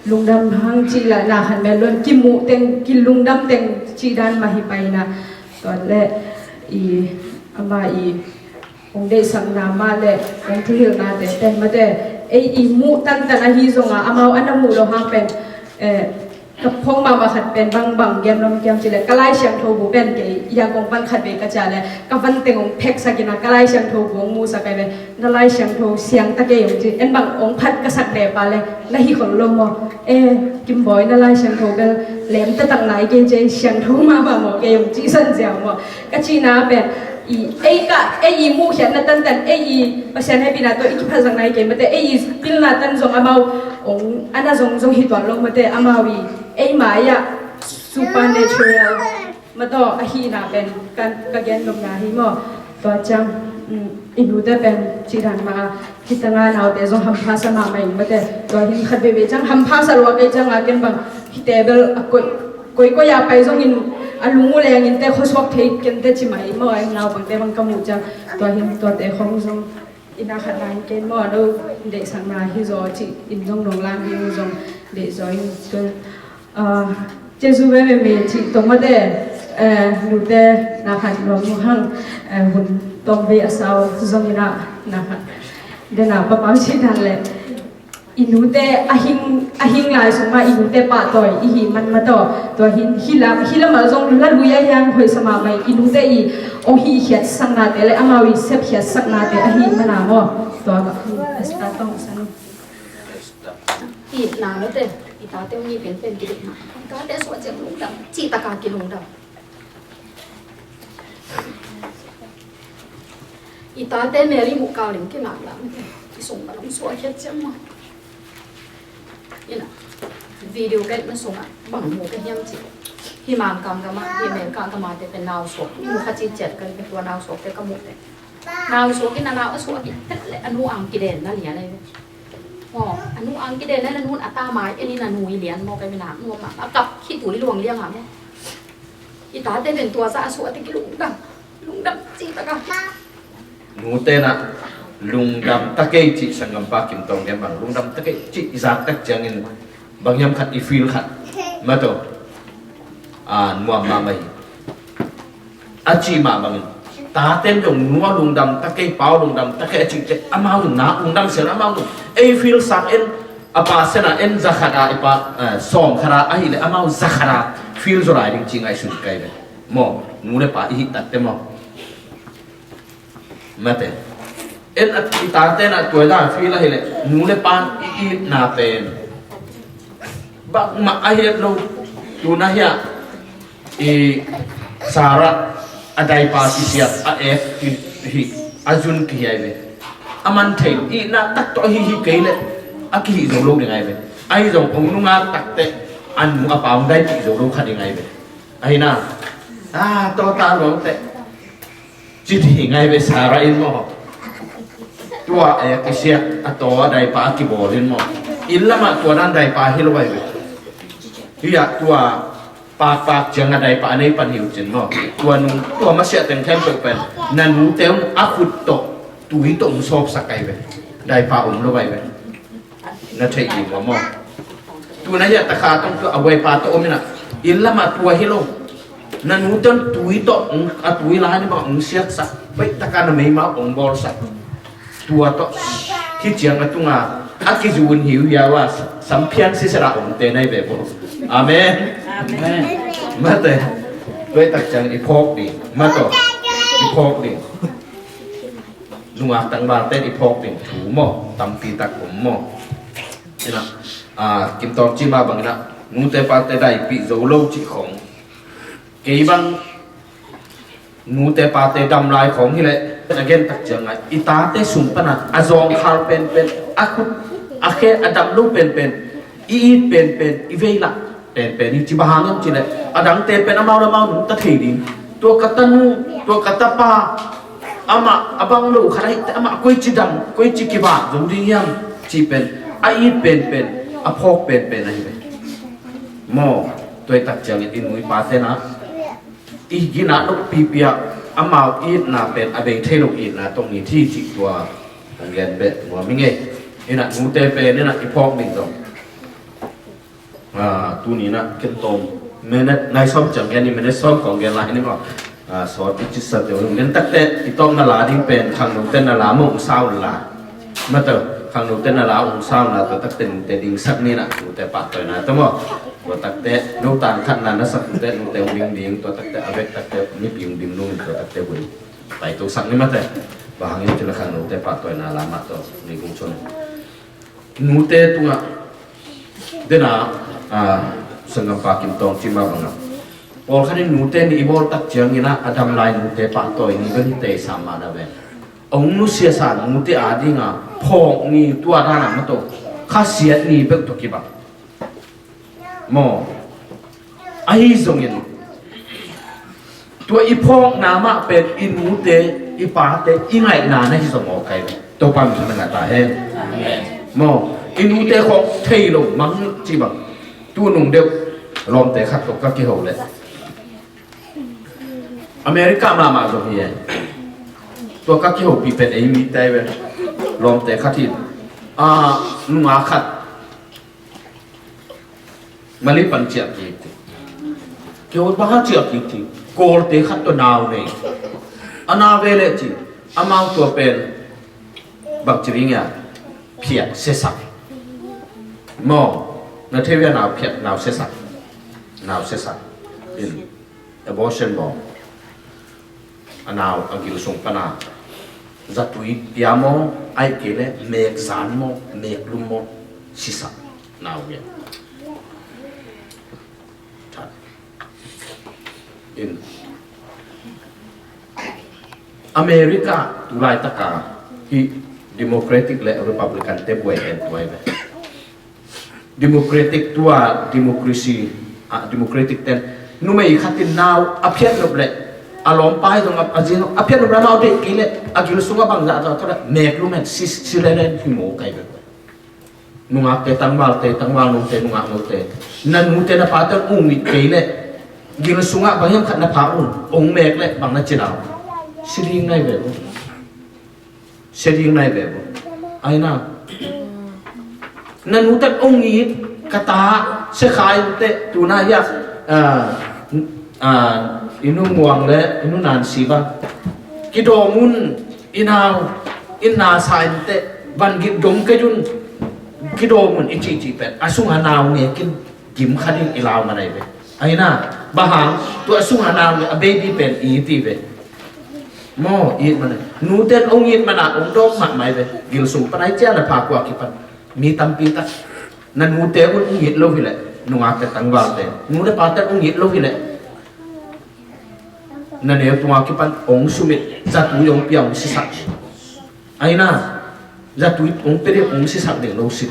lung dam hang chi la na han me lon ki mu teng ki lung dam teng chi dan ma hi pai na to le i ama i ong dei sang na ma le ong thil na te ten ma teไอ้มูตันตันฮีซงอ่ะอามาอันนั้นมูเราหางเป็นกับพงมาขัดเป็นบางเกมน้องเกมจิเลกลายเชียงโทบุเป็นเกยยังคงปันขัดเบกจ้าเลยกับวันเต็งองเพกสักนะกลายเชียงโทบุมูสักไปเลยนั่นลายเชียงโทเสียงตะเกียงจีเอ็นบางองพัดกษัตริย์เดปาเลยนั่นฮีของลมอ่ะกิมบอยนั่นลายเชียงโทเป็นแหลมตะตังไหนเกยเชียงโทมาบ่หมอเกยจีสันเจียวหมอกัจีน่าเป็นอีมูเขียนนัตันภาษาให้ปีนาตัวอีกภาษาไหนเกมมาแต่ปิลนาตันซงอามาองอันนั้นซงฮิตวันลงมาแต่อามาวีมายาซูเปอร์เนเชอรัลมาต่ออาฮีนาเป็นการแกนลงนาฮิโมตัวจังอินูเตเป็นจีรันมาคิดงานเอาแต่ซงฮัมพาสมาไม่มาแต่ตัวหินขัดเบจังฮัมพาสลวกจังอาเกนบังฮิเตเบลก็อยากไปซงอินอาลุงมูเลยอินเตข้อสอบเทกันเตจิไหมเมื่อไอ้เราบางเตบางกมูจังตัวหินตัวเตของซงอินาขัดลายเกนเมื่อเราเด็กสังมาฮิโซจิอินซงลงลางฮิโซงเด็กซอยตัวเจสูเวเมเมจิตรงมาเตดูเตนาขัดรวมหังหุ่นตรงเบียสาวซงอินาขัดเดน่าป้าป้าชิดันเลยอินูเตอหิงลายสมาอินูเตปะต่อยอีหิมันมาต่อตัวหินฮิลามาจงลัดลุยยังหอยสมาไม่อินูเตอีโอหิเขียดสังนาเตเลอามาวิเซบเขียดสังนาเตอหิมันามอตัวสตาต้องสันอีนาแล้วเตอีตาเตมีเป็นกิเลสมาตาเตสวดเจ็บลุงดำจีตากากิลุงดำอีตาเตเมรีมุกาลิงกิหลังละที่ส่งมาลงสวยเขียดจังมาina video kan masonga bang mo ka hiam chi himam kam kama himen ka kama te pen naw so mu kha chi chet kan pe naw so te kamu te naw so ki na naw so ki tet le anu ang ki den na lian ai ho anu ang ki den na nu ata mai ani na nu lian mo ka mina mo maกับขี้ตุยลวงเลี้ยงอ่ะmoอีตาเตเป็นตัวซะso te kiลุงดำจีตะกะหนูเตนะลุงดำตะเกียจิสังกัมปากิมตองเนี่ยบางลุงดำตะเกียจิจากตะจังอินบางยามขัดอีฟิลขัดมาตัวนัวมาไม่อาชีมาบางตาเต็มจงนัวลุงดำตะเกียเป้าลุงดำตะเกียจิเจอามาลุงนาลุงดำเสียอามาลุงไอฟิลสักเอ็นอาปาเสนาเอ็นซักราไอปาสองคราไอเลยอามาซักราฟิลจรายจริงๆไอสุดไกลเลยมอนูเลยปาอีตัดเต็มมอมาเตเอ็นอิตาเตนะตัวด้านฟีละเฮเลนูเลปานอีนาเป็นบักมาไอเฮลเราดูนะเฮียสาระอะไรปาติเสียอาเอฟฮิอาจุนกี่ไอเวอามันเทนอีน่าตักตัวฮิเกลอากี่จงโลกยังไงเวไอจงองนุงาตักเตอันมุกปามได้กี่จงโลกขัดยังไงเวไอน่าตัวตาหลงเตจิตยังไงเวสาระอินมอตัวกิเสียตัวใดปากิบอลินมออิลละมาตัวนั้นใดปาฮิโลไวเว ya tua pak jangan ada pak aneh pan hiu jen mo tua masih ada yang pen nanu tem aku to tui to musop sakai be dai pa lo bai be na thei ni mo tu na ya ta kha tong tu awai pa to omina illa ma tua hilo nanu tem tui to tui la ni ba siak sa bai ta kana mai ma bol sa tua to ki jiang atunga aki jun hiu ya wa sampian si sera te nai be bo amen mate tôi tập chẳng đi phok đi mà to đi phok đi nua tăng ba tên đi phok đi thủ mò tầm pi tắc cũng mò thế nào kim tông chi ma bằng nè nung tê pa tê đại bị dấu lâu chỉ khổng cái bằng nung tê pa tê đâm lại khổng như lệ again tập chẳng ai ita tê sum pana azong khar pen akut akhe adam lu pen i vei la pen ni ci bahangam ci le adang te pen amau ta thei din to katanu to katapa ama abang lu kharai ama koi ci dam koi ci kiba zum di yam ci pen ai pen aphok pen ai be mo toi tak chang in mui pa te na i gina no pipia amau i na pen abe thei no i na tong ni thi ci tua ngen be mo mi nge ina mu te pen ina i phok min dong tu ni na ken tom menet nai som chang yani menet som kong gen lai ni mo so ti chi sa de ngen tak te i tom na la ding pen khang no ten na la mo sao la ma to khang no ten na la sao na to tak ten te ding sak ni na tu te pa to na to mo to tak te no tan khat na na sak te no te ding to tak te avek tak te ni piung dim no to tak te bui pai to sak ni ma te ba hang ni tu la khang no te pa to na la ma to ni gung chon nu te tu nga de na sangam pakim tong cima bangam. Pol kan ini nute ni ibol tak jang ina adam lain nute pak toy ni kan te sama dah ben. Ong nu siasan nute adi nga pong ni tua dana mato khasiat ni bek to kiba. Mo ai zongin tua ipong nama pen in nute ipate ingai na na hi zong okai to pam sana ngata he. Mo in nute khok thei lo mang chi bang tu nung đều lom te khát tục các cái hậu lệ America mà rồi vậy tu các cái hậu bị bệnh ấy mi tay về lom te khát thịt nung khát mà lấy bằng triệu gì kêu bao triệu gì cô te khát tu nào này nào về lệ gì amau tu pen bạc chỉ nghe phiệt sẽ sạch mò na thevia nào phiệt nào sẽ sạch in abortion law nào agil sung pana zatui piamo ai kele mek zan mo mek lum mo sisa nào vậy in America tulai taka hi democratic le republican te boy and boy democratic tua democracy democratic ten numei khatin now aphian loble alom pai dong ajin aphian loble mau de kile agil sunga bangza to thora mek lumen silelen himo kai be nunga te tangwal nung te nunga no te nan mu te na patar umi kile gil sunga bangyam khat na paun ong mek le bang na chinao siring nai be aina nan utat ongit kata sekhai te tuna ya inu muang le inu nan siba kidomun ina sain te ban git dom ke jun kidomun ichi pet asung hanaw ne kin gim khading ilaw manai be aina bahang tu asung hanaw ne a baby pen ti be mo it manai nu ten ongit mana ong dom mak mai be gil sung panai cha na pa kwa kipan mi tampi ta nan mu te un ngit lo hile nu nga te tangwal te nu de pa te un ngit lo hile nan e tu nga ki pan ong sumit za tu yong piang si sak aina za tu ong pere ong si sak de lo si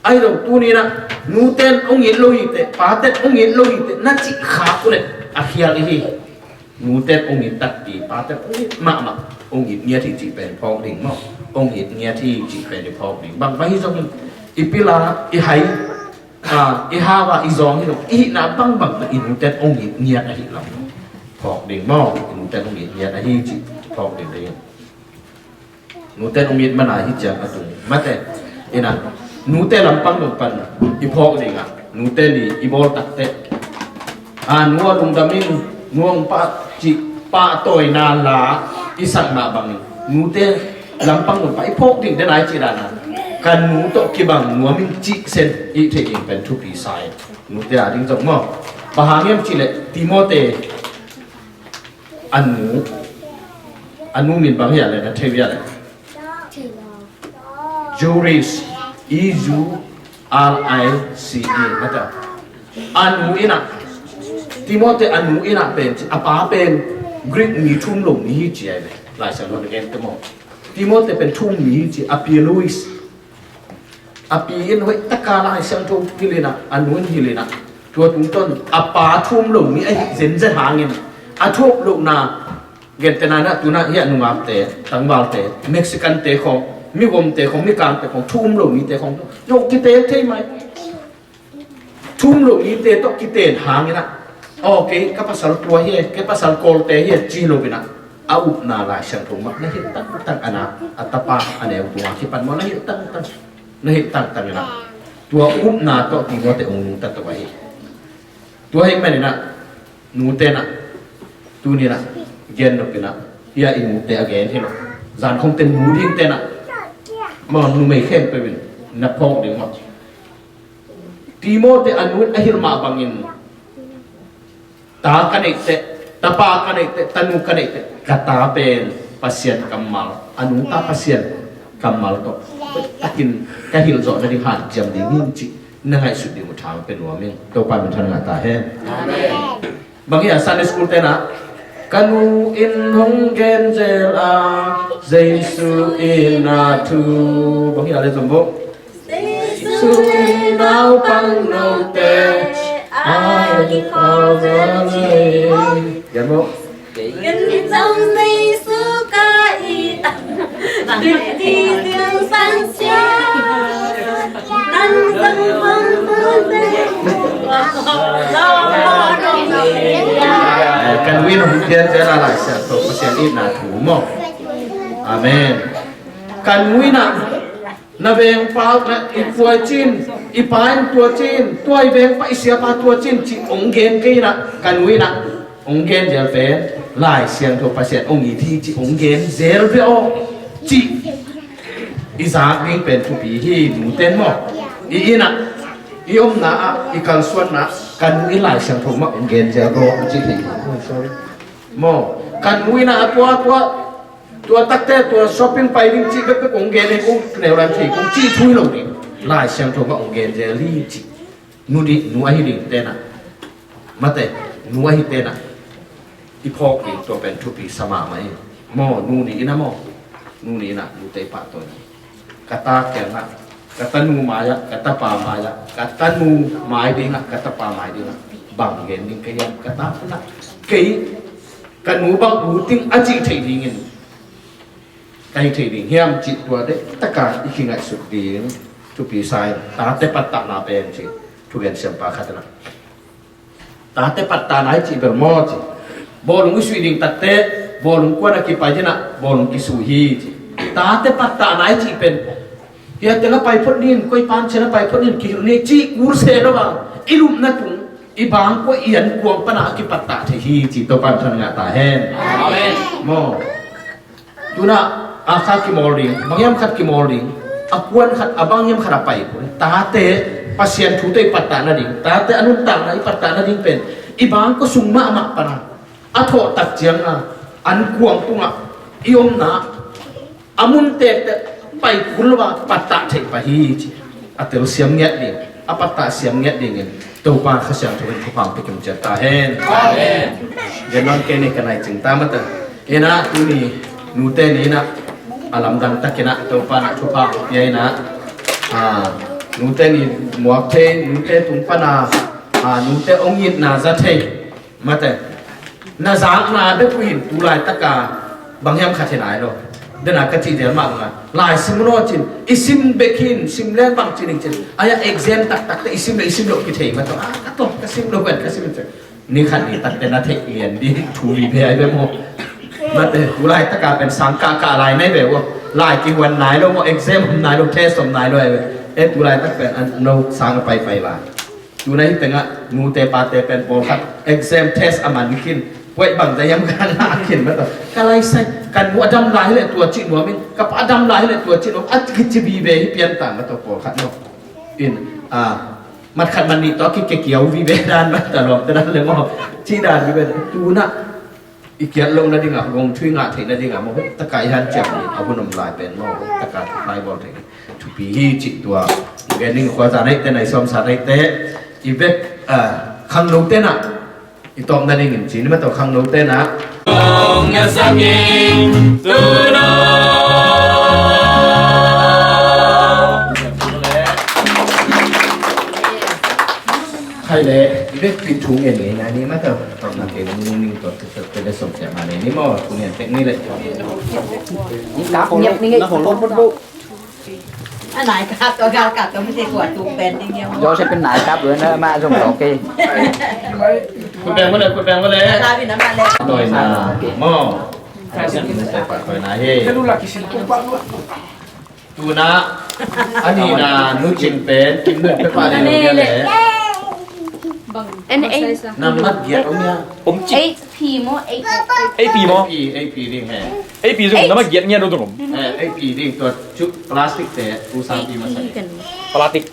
ai lo tu ni na nu ten ong ngit lo hi te pa te ong ngit lo hi te na chi kha ku le a khial hi nu te ong ngit tak ti pa te ong ngit ma ong ngit nia thi chi pen phong ding mo ong ngit nia thi chi pen de phong ding bang bai jong ipila i hai อีฮาวาอีซองที่เราอีน้ำบังบังอินูเต็นองค์เงียดอะไรเราพอกดิ่งหม้ออินูเต็นองค์เงียดอะไรจิพอกดิ่งเลยนูเต็นองค์เงียดมันอะไรที่จะมาตรงมาแต่เอ็นะนูเต็นลำปังลำปันอีพอกดิ่งนูเต็นนี่อีบอลตักเตนัวลุงดามินนัวปะจิปะต่อยนานลาอีสักมาบังนูเต็นลำปังลำปันอีพอกดิ่งได้ไหนจีดานะkan nu to kibang nu min chi sen I taking pen to be side nu te ading jong mo bahangem chile timote anu min bang ya le na thevia le juris izu rice mata anu ina timote anu ina pen apa pen greek mi thum lom ni chi ai le lai sa lo gen te mo timote pen thum ni chi apia louis api in hoi takala sang thum hilina anun hilina tua tung ton apa thum lom ni ai zen zen hangin athop lo na gen tenana tuna ya nu ngap te tangbal te mexican te khong mi gom te khong mi kang te khong thum lom ni te khong yo ki te thei mai thum lom ni te to ki te hangina okay ka pasal tua hi ke pasal kol te hi chi lo bina au na la sang thum mak na hit tak ana atapa ane tua ki pan mo na hit tak na hit tak na tua na to ti mo te ong ta to bai tua hi men na nu te na tu ni na gen no pina ya in te again he zan không ten nu ding te na ma nu mai khem pe bin na phok ding ma ti mo te anun ahir ma bangin ta kanai te tapa kanai te tanu kanai te kata pen pasien kamal anu ta pasien kamal to takin kahil zo na di han jam di ngin chi na ngai su di mu thang pen wa ming to pa min than nga ta he amen bang ya Sunday school te na kanu in hong gen zel a jesu ina tu bang ya le zombo jesu nau pang no te ai ko le ya mo gần trong giêsu ca y tuyệt đi tiếng sáng chia nắng dâng vâng vâng kan win hong gen zel a lai sa to pasien ina tu mo amen kan win na veng pa na ipuai chin ipain tua chin tuai veng pa isia pa tua chin chi ong gen ke na kan wi na ong gen zel fe lai siang to pasien ong i thi chi ong gen zel ve o chi isa ning pen tu pi hi nu ten mo I ina I om na I kal suan na kan wi lai siang to ma ong gen zel ro chi thi sorry mo kan wi na tua takte tua shopping pai ning chi be ong gen ne ko neu ran thi ko chi thui lo ni lai siang to ma ong gen zel li chi nu di nu a hi ding te na mate nu a hi te na I phok ing to pen tu pi sama mai mo nu ni ina mo nu ni na nu te pa to ni kata ken na kata nu maya kata pa maya kata nu mai ding na kata pa mai ding na bang gen ding ke yan kata na ke kan nu bang bu ting a chi thei ding in kai thei ding hiam chi tua de taka I kingai su ding tu pi sai ta te pat ta na pen chi tu gen sem pa khatna ta te pat ta nai chi ber mo chi bolong isu ding tatte bolong kwa na ki pajena bolong ki suhi ta te patta nai chi pen ya te la pai phot nin koi pan chena pai phot nin ki ne chi ur se no ba ilum na tung I bang ko ian kuang pana ki patta the hi chi to pan than nga ta hen amen mo tuna asa ki morning bangyam khat ki morning akwan khat abang yam khara pai ta te pasien thu te patta na ding ta te anun tang na I patta na ding pen I bang ko sungma ma pana atho tak chiang na an kuang tunga iom na amun te pai kulwa patta thei pa hi chi atel siam nget ding apatta siam nget ding to pa khasyang thon khopam pe kum cha ta hen amen genon ke ne kanai ching ta mata ena tu ni nu te ni na alam dang takena to pa na thupa ye na nu te ni muak the nu te tung pa na nu te ongit na za thei mata na zang na be puin tu lai taka bangyam kha thenai lo เดินกระจีเดียร์มากนะลายซิมโนจินอิซิมเบคินซิมเล่บังจินจินอายะเอ็กเซมตักแต่อิซิมโลกิเทมาตัวตัวกสิมโลเวนกสิมเจนี่ขันนี่ตัดเป็นนักเทคเรียนดีทูรีเพย์ไปหมดมาเตะกูไล่ตะการเป็นสังกากาลายไม่แบบว่าลายกี่วันไหนแล้วว่าเอ็กเซมไหนแล้วเทสสมไหนด้วยกูไล่ตะเป็นอันโนสังไปลายอยู่ในแต่งะงูเตปาเตเป็นโปรคัดเอ็กเซมเทสอามันกินไว้บังแต่ยังการหากินมาต่อกะไรใส่กันวัวดำลายเลยตัวจีนวัวมินกับอดำลายเลยตัวจีนวัวอัดกิจบีเบย์เปลี่ยนต่างมาต่อโปรคัดเนาะอินมันขัดมันนี่ตัวกิเกี่ยววีเบดานมาตลอดแต่นั้นเลยมั้งที่ดานวีเบดดูนะอีกอย่างลงนั่นดิงะลงช่วยงานถึงนั่นดิงะมั้งตะกายหันเจ็บนี่เอาบุญนำลายเป็นมั้งตะกายลายบอลถึงทุกปีจิตตัวแกนิ่งขวาจานให้เต้นในซ้อมสาให้เต้อีเบกขังลูกเต้นอ่ะอีตอมนั่นเองจริงนี่มันตัวขังลูกเต้นนะองยาสังยิงตุโนใครเลยเรียกปิดถุงเองนะนี่มันตัวตอนนั้นเองนิ่งๆตัวเป็นได้สมเสียมาเลยนี่มั่วถุงเองเทคนิคเลยน้ำเงียบนี่ไงน้ำผมปุ๊บอันไหนครับตัวการกัดก็ไม่ใช่ขวดตูเป็นอย่างเงี้ย do sẽ bên này cáp rồi nó mà dùng ok คุณแบงค์มาเลยคุณแบงค์มาเลย ลาพี่น้ำมันเลย โดยนะหม้อใส่ปากโดยนะเฮ้ จะรู้หลักกี่สิ่งตัวบ้างด้วย ดูนะอันนี้นะนุจินเป็นกินเนื้อไปปลาเดียวเลยน้ำมัดเกียร์เอาเนี่ยผม AP มั้ง AP มั้ง AP ดิ่งแห่ AP dùng nó mà kiện nghe đâu rồi AP ดิ่งตัวชุบพลาสติกเตะอุตสาหกรรมมาใส่ plastic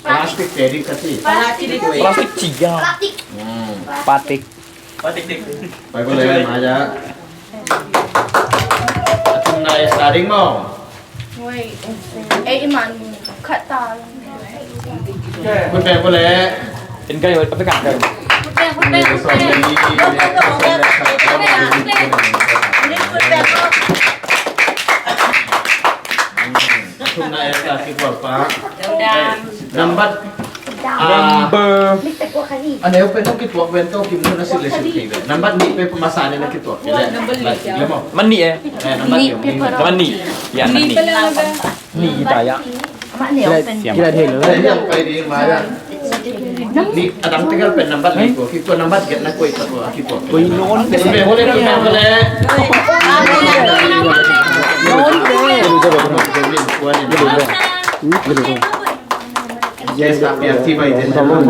พลาสติกเตะดิ่งกันสิ plastic chỉ ra plastic ไปก็เลยมาจ้ะทุนในสตาร์ดิ้งมั้ง Ê mà khát ta คุณแบงค์ก็เลย เป็นไงไปกันกัน นี่สอนอย่างนี้ทุนในสตาร์ดิ้งบอกฟ้านัมบัตอันนี้เป็นต้องคิดตัวเป็นต้องคิดมันน่าสิเลยสิทีเลยนัมบัตนี่เป็นภาษาเนี่ยนักคิดตัวนี่แหละแล้วมั้ง มันนี่นัมบัตเดี๋ยวมันนี่ยันมันนี่นี่ตายะ kira dia loh yangไปดีมาจ้ะนี่อันนั้นเป็นเป็นนัมบัตนี่ตัวคิดตัวนัมบัตเก็ตนักคุยตัวคิดตัวคุยโน้นเป็นแบบว่าเล่นแบบว่าเล่นโน้นเลยดูจะแบบว่าเล่นตัวนี่ดูเลยyes tapi aktif aja tolong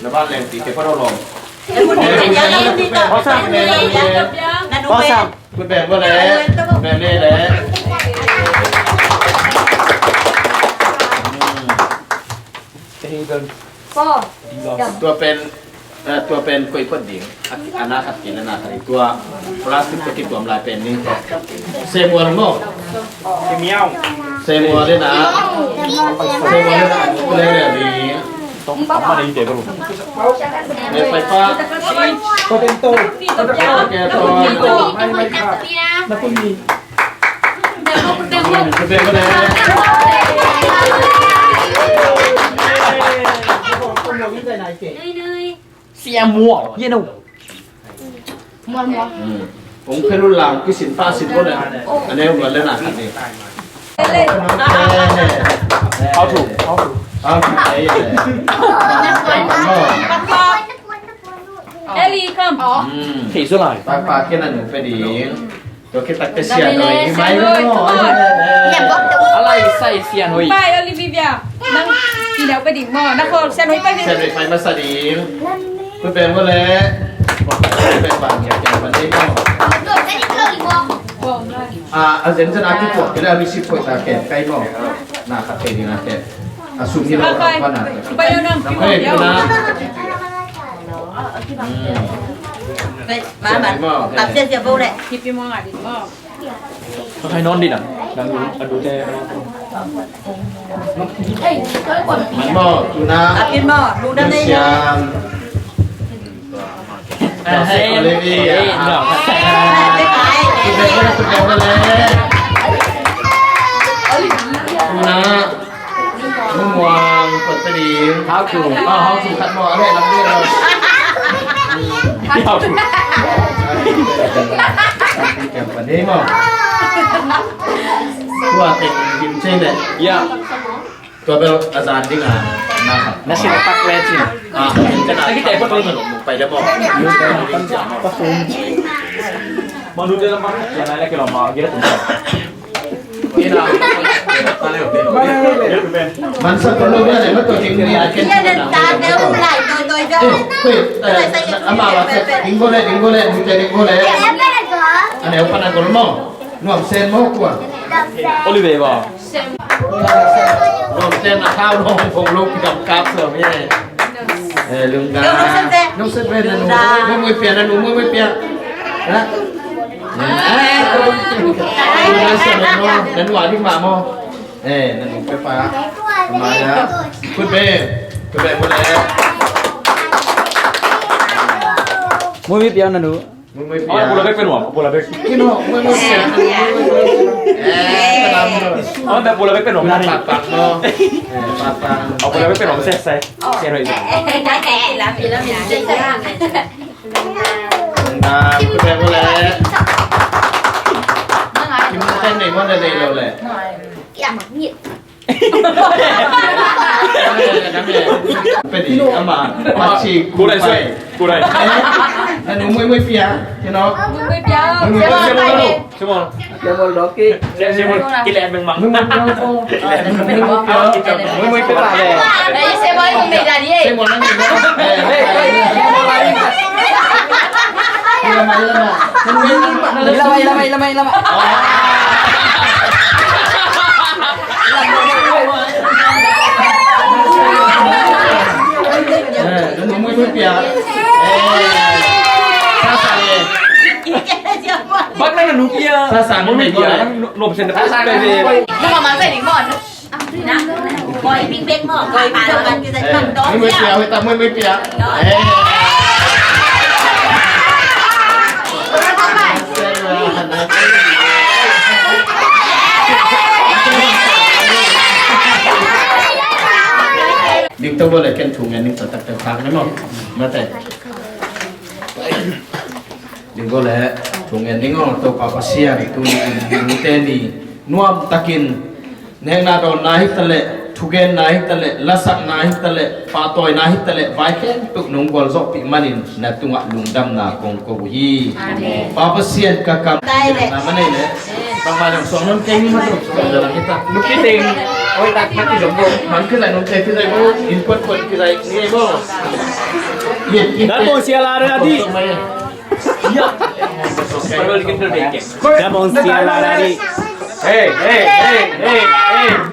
lepas lenti ke pada orang Kosam,คุณแบ่งก็แล้วแบ่งได้แล้วตัวเป็นกล้วยพดดิ่งอันน่าขัดกินอันน่าขัดตัวพลาสติกตะกี้ตัวลายเป็นนี่เซมัวลงโม่เซมัวเลยนะเซมัวเลยนะเลยแบบนี้ต้องทำอะไรเดี๋ยวก็รู้ไฟฟ้าก็เป็นโตแกตัวไม่ขาดแล้วก็มีเป็นก็เลยเสียมัวเย็นเอามัวผมเคยรุ่นหลังกิสินฟ้าสินก็เลยอันนี้เหมือนเล่นหนักนี่เอาถูกไอ้เอลีคอมขี่สุดเลยปากแค่นั้นหนูไปดีตัวแค่ตักเสียหน่อยไม่รู้อะไรใส่เสียหน่อยไปอลิวิเวียนั่งกินแล้วไปดิ่งหม้อนักคนเซนไว้ไปเซนไว้มาสดีคุณเป็นก็เลยเป็นบางอย่างอย่างวันนี้ก็อาเซนจะนักที่ปวดก็ได้มีสิบคนตาแก่ใกล้หม้อหน้าขัดเทดีนะแก่สุที่เราก็น่าไปแล้วนั่งกินเดียวมาตัดเสียโบเลย คิดพี่มองอ่ะดิ่งหม้อใครนอนดิน่ะนั่งดูแกมันหม้อดูนะกินหม้อดูด้านในเฮ้ยเลยพี่คุณเป็นก็เลยดูนะมุ่งวางกดไปดี how to how to คัดหมออะไรลำเลียงเรา how to แกมปันนี้มั้งตัวเต็งกิมเช่นเลย ya ตัวเป็นอาจารย์ที่งานนะครับ nasi letak lecin เห็นขนาดที่แต่พวกเราลงไปแล้วบอก mau duduk dalam pakai yang lain lagi lama kita tunggu นี่เรามันสักตัวรู้เนี่ยมันตัวจริงนี่อาเคน Dia dan tak ada mulai doi doi. คุยอามาว่าดิ้งโกเลยดิ้งโกเลยมึงจะดิ้งโกเลยอันนี้เอาปนันกลมน่วมเซนมากกว่า Oliver va น่วมเซนข้าวน่วมคงลูกกับกราฟเสริมยังไงลุงกาน้องเซนเป็นหนูมือเปียนะหนูมือไม่เปียนะนั่นเสร็จแล้วนั่นหวานที่มาโมนั่นหนูไปฟ้ามาแล้วคุณเบ้คุณเบ้หมดแล้ว mau mie pian nanu มึงไม่เปี oh ย bola bek pen wa bola bek พี่น้องมึงไม่เปียกระดำเลย oh dah bola bek pen wa ปากปากเนาะปากปาก oh bola bek pen wa saya saya roi แล้วมีจริงจัง คุณเบ้หมดแล้วกินเส้นไหนหมดเลยเลย อยากหยิบ เป็นอีกอามาปัดฉีก กูได้ช่วยกูได้ นั่นหนูไม่เปียพี่น้อง ไม่เปีย semua lagi semua kita yang memang มึงมันเปียโอ้มึงไม่เปียเลย ไอ้เซบอยมันไม่ได้ดิ เซมอนนั่นเองlama หนูไม่เปียซาซาเลย bác này là nụ kia ซาซาไม่เปีย nộp trên đất đây về มึงมาใส่ดิ้งบอล Coi biết biết mà coi bà là bạn kia sẽ bằng đó ไม่เปียไม่ตาไม่เปียดิ้งตัวเลยกันถุงเงินดิ้งตัวตักเตะทางนั่นมั้งมาแต่ดิ้งก็เลยถุงเงินดิ้งก็ตัวปาปัสเซียตัวนี้เตนี่นัวตะกินเนงนาโดนนาฮิตเล่ทุเกนนาฮิตเล่ลัสักนาฮิตเล่ปาตอยนาฮิตเล่ไวเคนตุกนุ่งกอลซอกปิมันินนัตุงะลุงดำนากงโกบุฮีปาปัสเซียนกะกำนามันนี่เลยบางวันอย่างสองน้ำเกงนี่มาตุกสองเดือนkitaลูกคิดเองโอ้ยตักมันที่สมบูรณ์มันคืออะไรน้ำเกงคืออะไรบ้างอินพุตคืออะไรนี่บ้างdan mau siala tadi iya baru bikin terbaik dan mau siala tadi hey